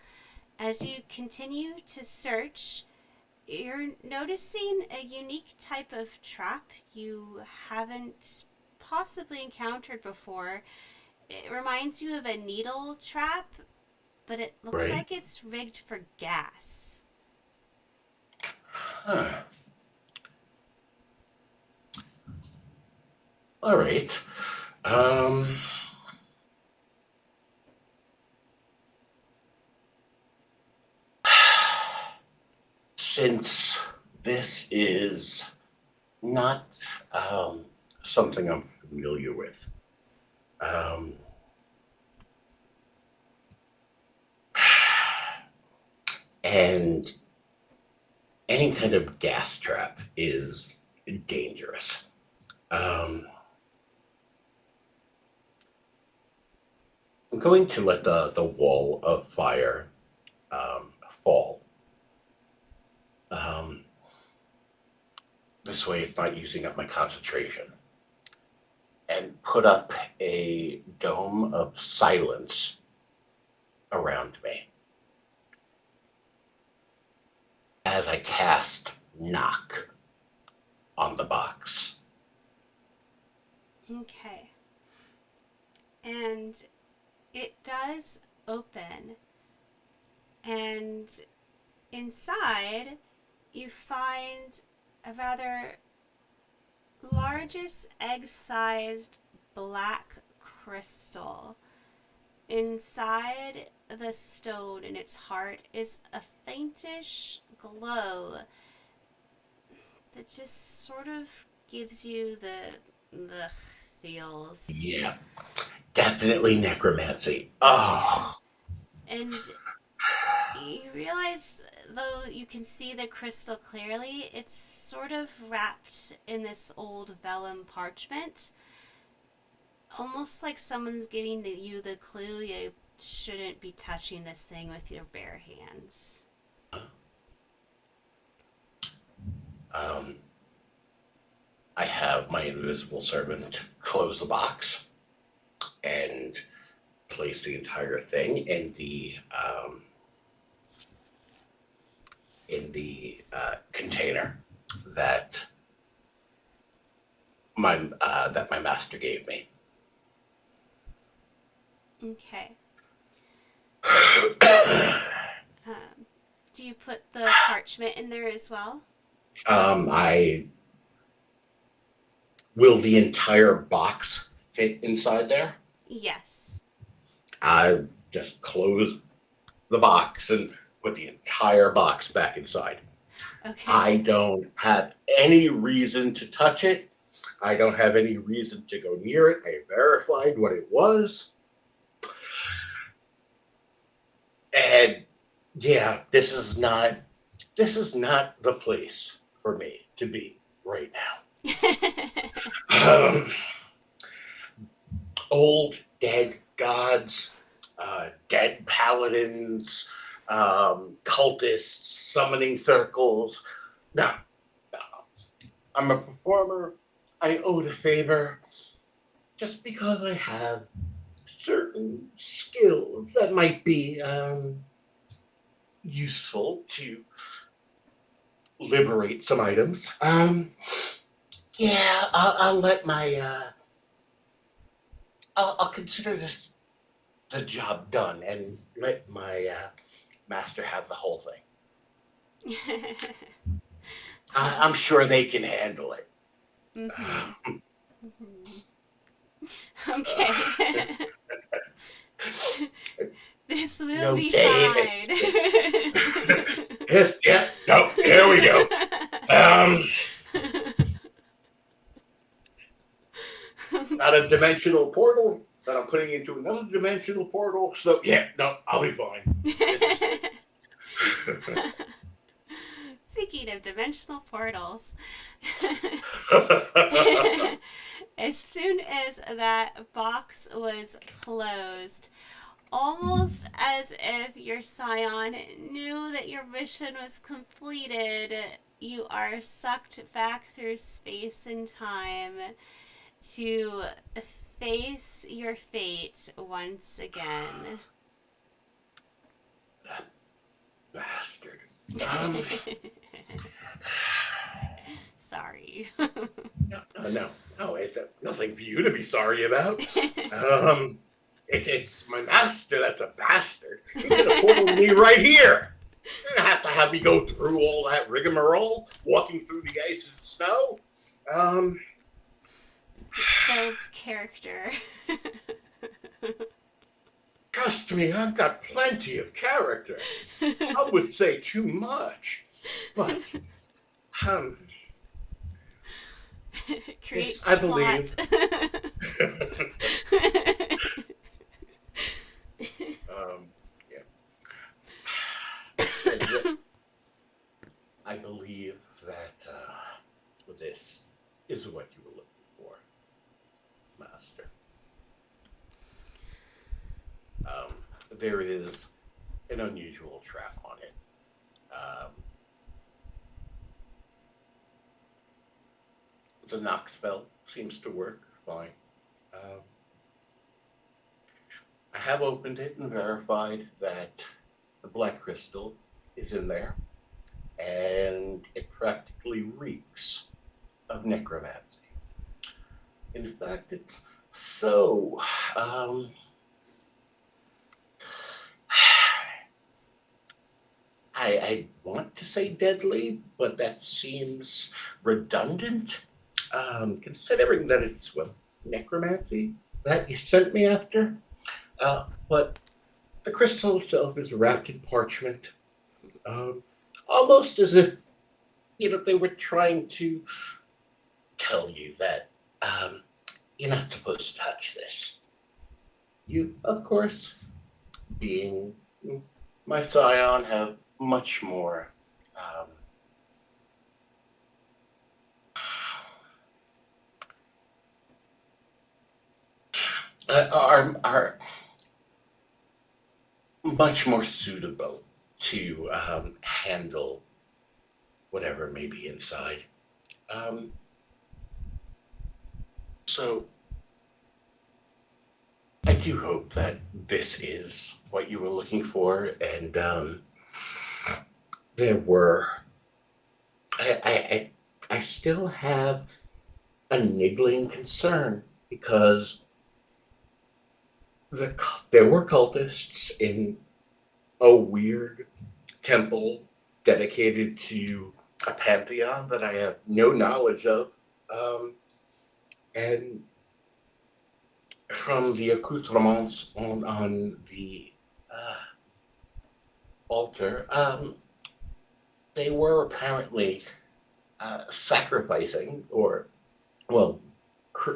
As you continue to search, you're noticing a unique type of trap you haven't possibly encountered before. It reminds you of a needle trap, but it looks Right? like it's rigged for gas. Huh. All right. Um, since this is not um, something I'm familiar with, um, and any kind of gas trap is dangerous. Um, I'm going to let the wall of fire fall. Um, this way, it's not using up my concentration. And put up a dome of silence around me as I cast knock on the box. Okay. And it does open, and inside you find a rather largest egg-sized black crystal. Inside the stone in its heart is a faintish glow that just sort of gives you the feels. Yeah, definitely necromancy. Yeah. Oh, And you realize, though you can see the crystal clearly, it's sort of wrapped in this old vellum parchment. Almost like someone's giving you the clue you shouldn't be touching this thing with your bare hands. um, I have my invisible servant close the box and place the entire thing in the container that my master gave me. Okay. Do you put the parchment in there as well? I will the entire box fit inside there? Yes. I just close the box and put the entire box back inside. I Okay. don't have any reason to touch it. I don't have any reason to go near it. I verified what it was. And yeah, this is not the place for me to be right now. Old dead gods, dead paladins, cultists, summoning circles. No, no. I'm a performer. I owed a favor just because I have certain skills that might be useful to liberate some items. Yeah, I'll let my I'll consider this the job done and let my master have the whole thing. Oh. I'm sure they can handle it. Mm-hmm. Mm-hmm. Uh, Okay. This will no be day. fine. Yes, yeah, no, here we go. Um, Not a dimensional portal that I'm putting into another dimensional portal. So yeah, no, I'll be fine. This is Speaking of dimensional portals, good. as soon as that box was closed, almost as if your scion knew that your mission was completed, you are sucked back through space and time to face your fate once again. That bastard. Um, Sorry. no, it's nothing for you to be sorry about. Um, it's my master that's a bastard. He could have portaled me right here. You didn't have to have me go through all that rigmarole, walking through the ice and snow. Um, Builds character. Trust me, I've got plenty of character. I would say too much, but um, this Creates I plot. believe. Yeah. I believe that this is what you were looking for, Master. Um, there is an unusual trap on it. Um, the knock spell seems to work fine. Um, I have opened it and verified that the black crystal is in there, and it practically reeks of necromancy. In fact, it's so um, I want to say deadly, but that seems redundant, considering that it's what necromancy that you sent me after. But the crystal itself is wrapped in parchment, um, almost as if they were trying to tell you that um, you're not supposed to touch this. You, of course, being my scion, have much more um, are much more suitable to handle whatever may be inside. Um, so I do hope that this is what you were looking for, and there were. I still have a niggling concern because there were cultists in a weird temple dedicated to a pantheon that I have no knowledge of. And from the accoutrements on the altar, they were apparently sacrificing, or, well,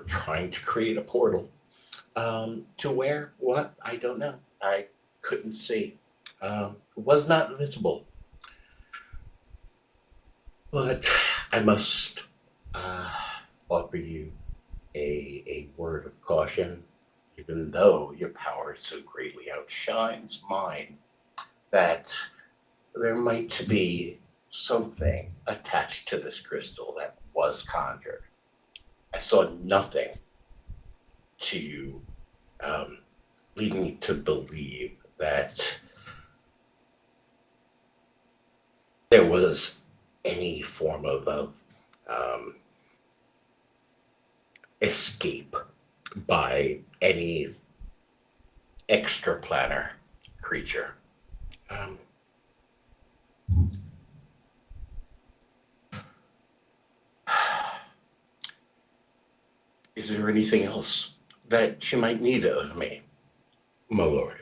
trying to create a portal. To where? What? I don't know. I couldn't see. Was not visible. But I must uh, offer you a word of caution. Even though your power so greatly outshines mine, that there might be something attached to this crystal that was conjured. I saw nothing to um, lead me to believe that there was any form of um, escape by any extraplanar creature. Um, is there anything else that she might need of me, my lord?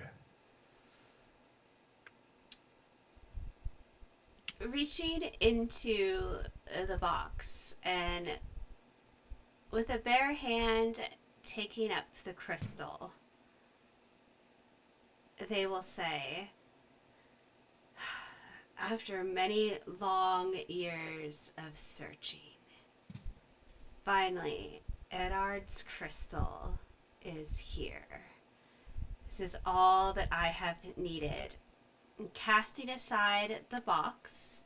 Reaching into the box and with a bare hand taking up the crystal, they will say, after many long years of searching, finally, Edard's crystal is here. This is all that I have needed. And casting aside the box,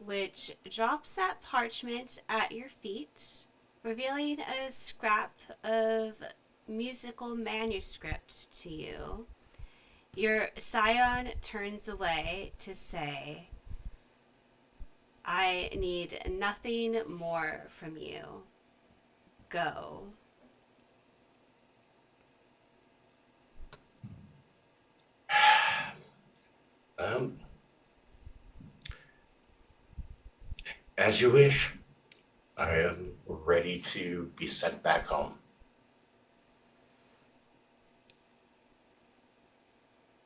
which drops that parchment at your feet, revealing a scrap of musical manuscript to you, your scion turns away to say, I need nothing more from you. Go. Um, as you wish. I am ready to be sent back home.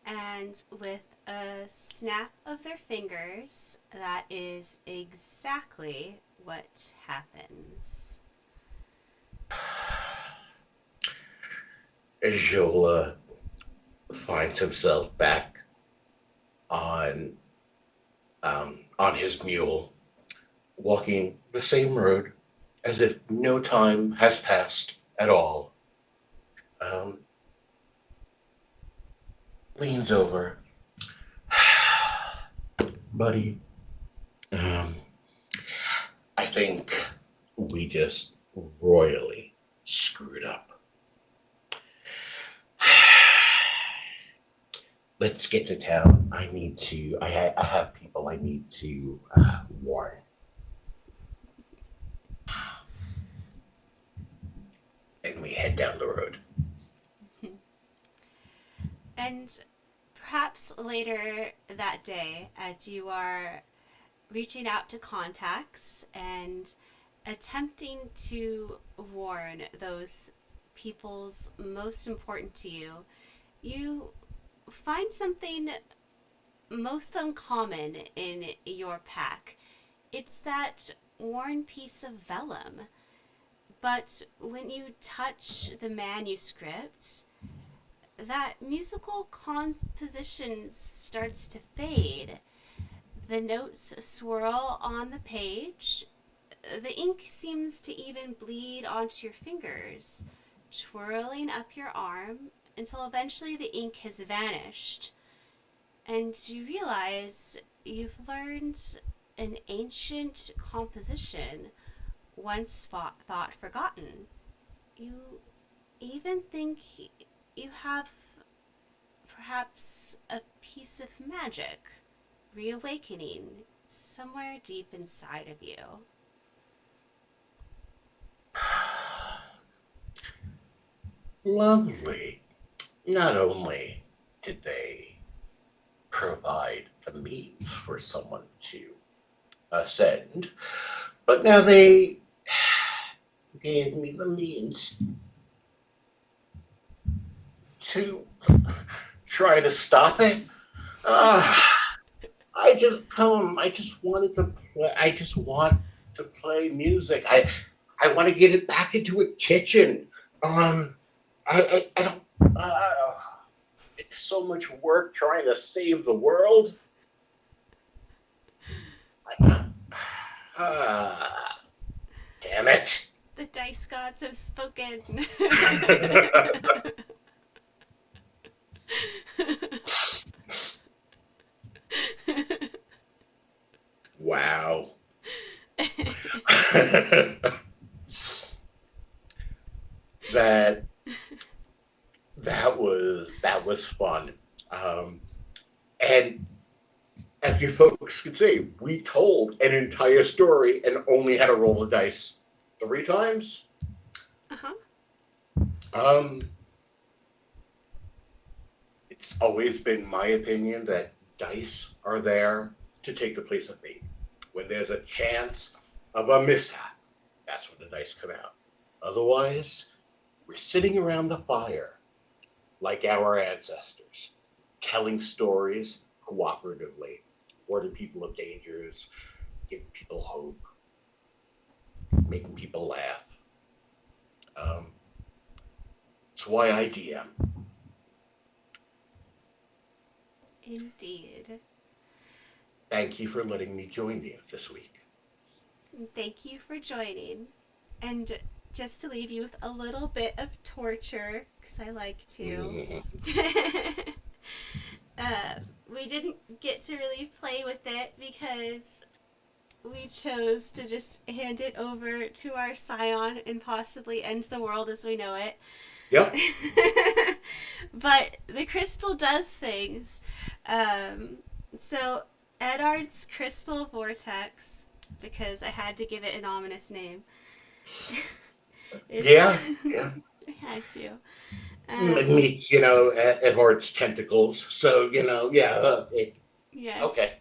And with a snap of their fingers, that is exactly what happens. Xiola finds himself back on on his mule, walking the same road as if no time has passed at all. Um, Leans over, buddy. Um, I think we just royally screwed up. Let's get to town. I have people I need to warn. And we head down the road. And perhaps later that day, as you are reaching out to contacts and attempting to warn those people's most important to you, you find something most uncommon in your pack. It's that worn piece of vellum. But when you touch the manuscript, that musical composition starts to fade. The notes swirl on the page. The ink seems to even bleed onto your fingers, twirling up your arm until eventually the ink has vanished. And you realize you've learned an ancient composition once thought forgotten. You even think you have perhaps a piece of magic reawakening somewhere deep inside of you. Lovely. Not only did they provide the means for someone to ascend, but now they gave me the means to try to stop it. Uh, I just wanted to play. I just want to play music. I want to get it back into a kitchen. Um, I don't. It's so much work trying to save the world. Ah, damn it. The dice gods have spoken. Wow. that that was fun. And as you folks could see, we told an entire story and only had to roll the dice 3 times. Uh-huh. Um, it's always been my opinion that dice are there to take the place of fate. When there's a chance of a mishap, that's when the dice come out. Otherwise, we're sitting around the fire like our ancestors, telling stories cooperatively, warning people of dangers, giving people hope, making people laugh. That's why I DM. Indeed. Thank you for letting me join you this week. Thank you for joining. And just to leave you with a little bit of torture, because I like to. We didn't get to really play with it because we chose to just hand it over to our scion and possibly end the world as we know it. Yep. But the crystal does things. So Edard's crystal vortex, because I had to give it an ominous name. Yeah. I had to. It meets, Edward's tentacles. So, Yes. Okay.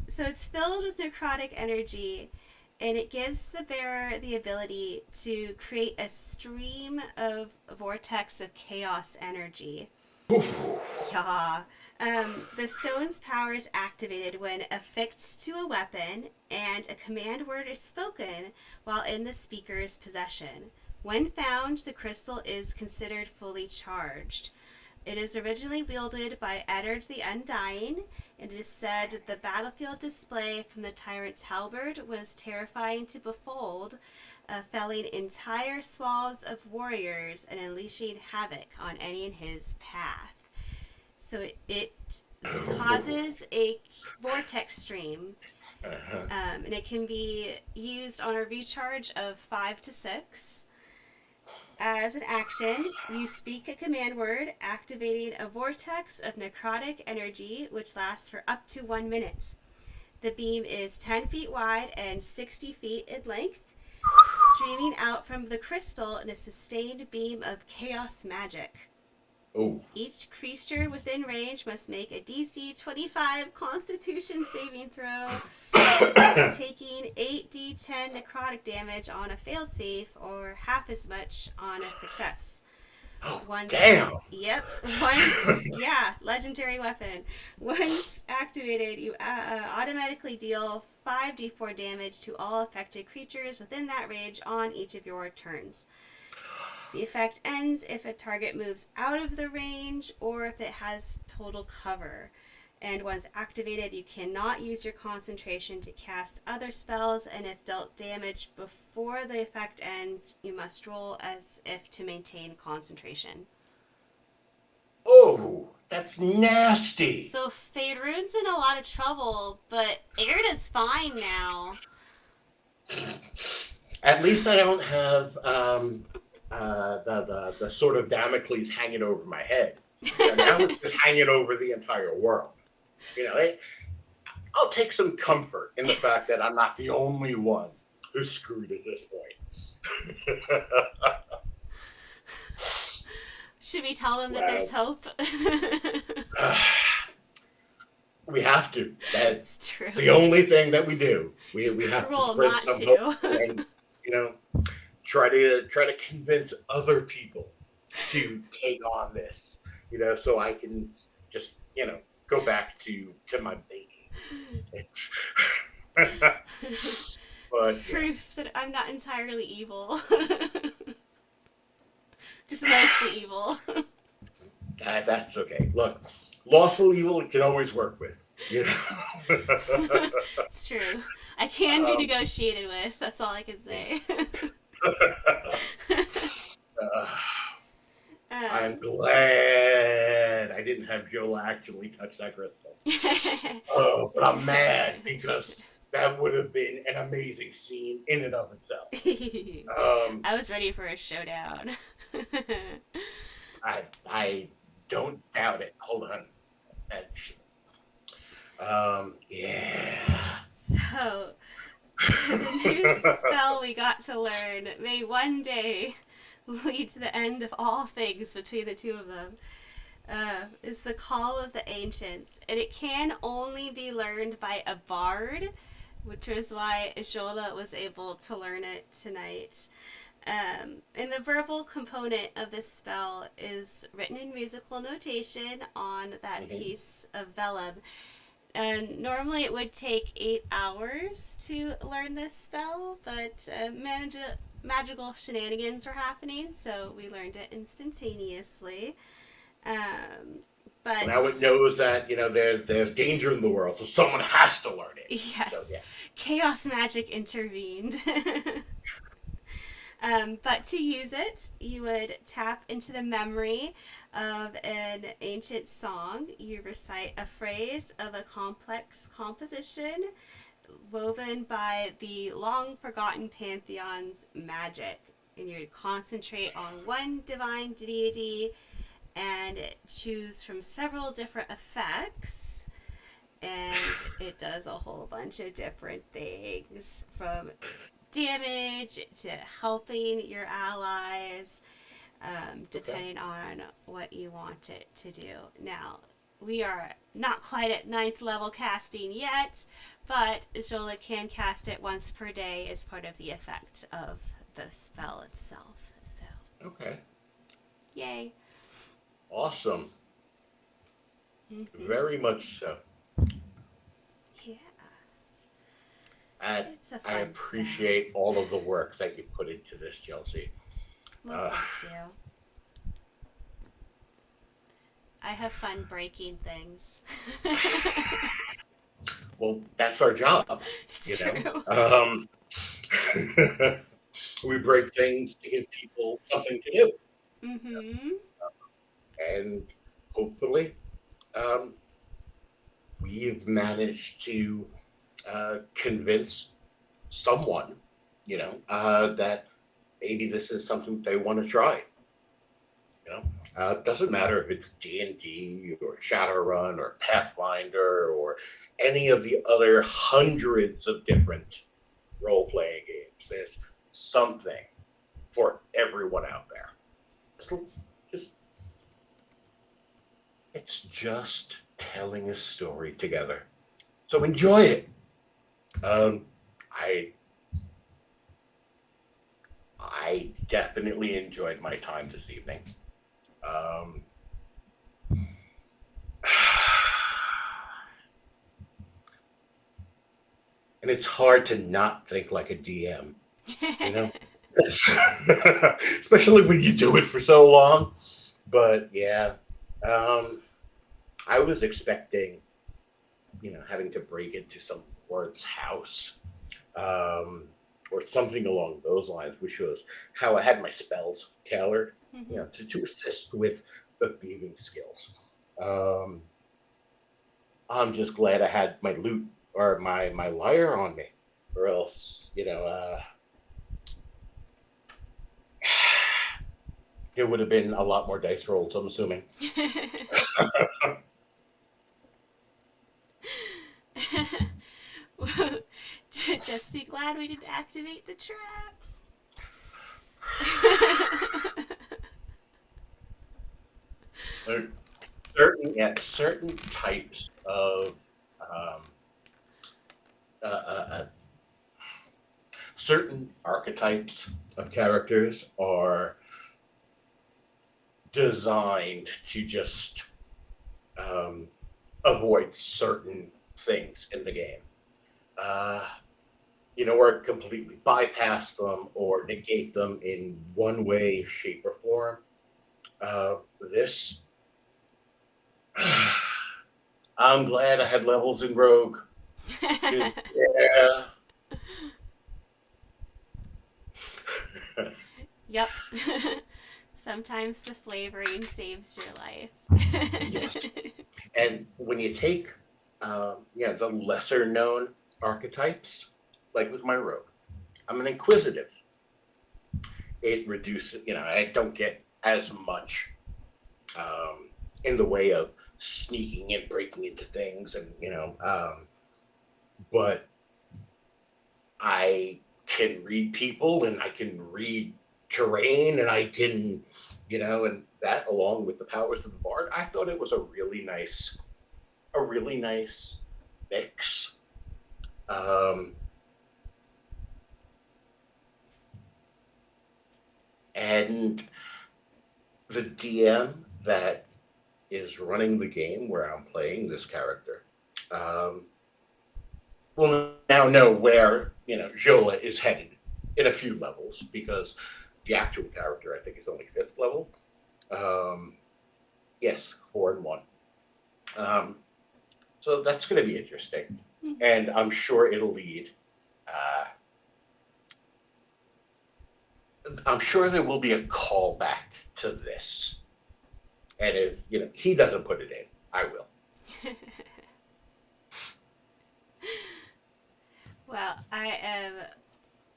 So it's filled with necrotic energy, and it gives the bearer the ability to create a stream of vortex of chaos energy. Yeah. The stone's power is activated when affixed to a weapon and a command word is spoken while in the speaker's possession. When found, the crystal is considered fully charged. It is originally wielded by Eddard the Undying, and it is said the battlefield display from the tyrant's halberd was terrifying to behold, felling entire swaths of warriors and unleashing havoc on any in his path. So it causes a vortex stream, and it can be used on a recharge of 5 to 6. As an action, you speak a command word, activating a vortex of necrotic energy, which lasts for up to 1 minute. The beam is 10 feet wide and 60 feet in length, streaming out from the crystal in a sustained beam of chaos magic. Oh. Each creature within range must make a DC 25 Constitution saving throw, taking 8d10 necrotic damage on a failed save or half as much on a success. Damn! Yep. Legendary weapon. Once activated, you automatically deal 5d4 damage to all affected creatures within that range on each of your turns. The effect ends if a target moves out of the range or if it has total cover. And once activated, you cannot use your concentration to cast other spells, and if dealt damage before the effect ends, you must roll as if to maintain concentration. Oh, that's nasty. So Faerun's in a lot of trouble, but Erda's fine now. At least I don't have the sort of Damocles hanging over my head. Now it's just hanging over the entire world. I'll take some comfort in the fact that I'm not the only one who's screwed at this point. Should we tell them that there's hope? We have to. That's It's true. the only thing that we do. It's We have to cruel spread not some hope to. and you know try to convince other people to take on this. So I can just go back to my baking. It's but yeah, Proof that I'm not entirely evil. Just mostly evil. that's okay. Look, lawful evil it can always work with. You know. It's true. I can be um, negotiated with. That's all I can say. uh, I'm um, glad I didn't have Xiola actually touch that crystal. Oh, but I'm mad because that would have been an amazing scene in and of itself. Um, I was ready for a showdown. I don't doubt it. Hold on. Yeah. So, the new spell we got to learn may one day lead to the end of all things between the two of them. Is the Call of the Ancients, and it can only be learned by a bard, which is why Xiola was able to learn it tonight. And the verbal component of this spell is written in musical notation on that Mhm. piece of vellum. And normally it would take 8 hours to learn this spell, but magical shenanigans were happening, so we learned it instantaneously. Um, Now it but knows that there's danger in the world, so someone has to learn it. So yes, yeah. chaos magic intervened. But to use it, you would tap into the memory of an ancient song. You recite a phrase of a complex composition woven by the long forgotten pantheon's magic. And you would concentrate on one divine deity and choose from several different effects. And it does a whole bunch of different things, from damage to helping your allies, Okay. depending on what you want it to do. Now, we are not quite at ninth level casting yet, but Xiola can cast it once per day as part of the effect of the spell itself. So, Okay. yay. Awesome. Mm-hmm. Very much so. Yeah, I, it's a I fun spell. appreciate all of the work that you put into this, Chelsea. Well, Uh, thank you. I have fun breaking things. well, that's our job, you It's know. true. We break things to give people something to do, Mm-hmm. and hopefully, um, we've managed to convince someone, that maybe this is something they want to try. It doesn't matter if it's D&D or Shadowrun or Pathfinder or any of the other hundreds of different role-playing games. There's something for everyone out there. It's just, it's just telling a story together. So enjoy it. Um, I I definitely enjoyed my time this evening. Um, and it's hard to not think like a DM, you know, especially when you do it for so long. But yeah, um, I was expecting, having to break into some word's house, um, or something along those lines, which was how I had my spells tailored, Mm-hmm. to assist with the thieving skills. Um, I'm just glad I had my loot or my lyre on me, or else there would have been a lot more dice rolls. I'm assuming. Well, just be glad we didn't activate the traps. Certain types of Um, uh, uh, uh, Certain archetypes of characters are designed to just um, avoid certain things in the game. Uh, or completely bypass them or negate them in one way, shape, or form. Uh, this, I'm glad I had levels in Rogue. 'Cause, yeah. Yep. Sometimes the flavoring saves your life. Yes. And when you take, the lesser known archetypes, like with my Rogue, I'm an inquisitive. It reduces, I don't get as much in the way of sneaking and breaking into things, and but I can read people and I can read terrain and I can, and that along with the powers of the bard, I thought it was a really nice mix. Um, and the DM that is running the game where I'm playing this character will now know where Xiola is headed in a few levels, because the actual character I think is only fifth level. Yes, 4 and 1. Um, so that's going to be interesting, and I'm sure it'll lead. Uh, I'm sure there will be a callback to this, and if he doesn't put it in, I will. Well, I am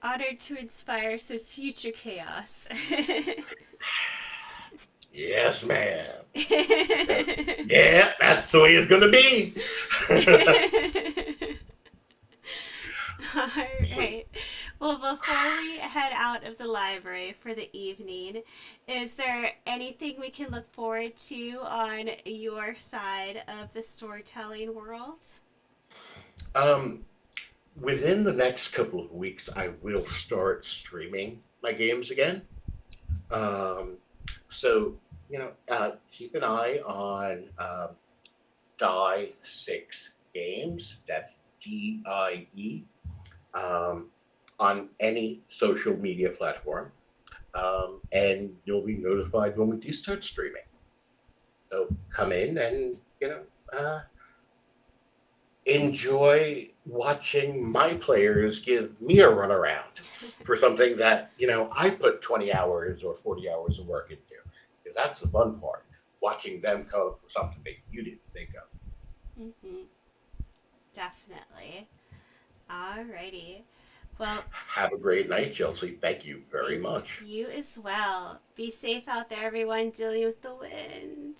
honored to inspire some future chaos. Yes, ma'am. Yeah, that's the way it's going to be. All right. Well, before we head out of the library for the evening, is there anything we can look forward to on your side of the storytelling world? um, Within the next couple of weeks, I will start streaming my games again. Um, so keep an eye on die6games. That's DIE, um, on any social media platform, and you'll be notified when we do start streaming. So come in and enjoy watching my players give me a runaround for something that I put 20 hours or 40 hours of work into. Because that's the fun part, watching them come up with something that you didn't think of. Mm-hmm. Definitely. Alrighty. Well, Have a great night, Chelsea. Thank you very thanks. much. You as well. Be safe out there, everyone, dealing with the wind.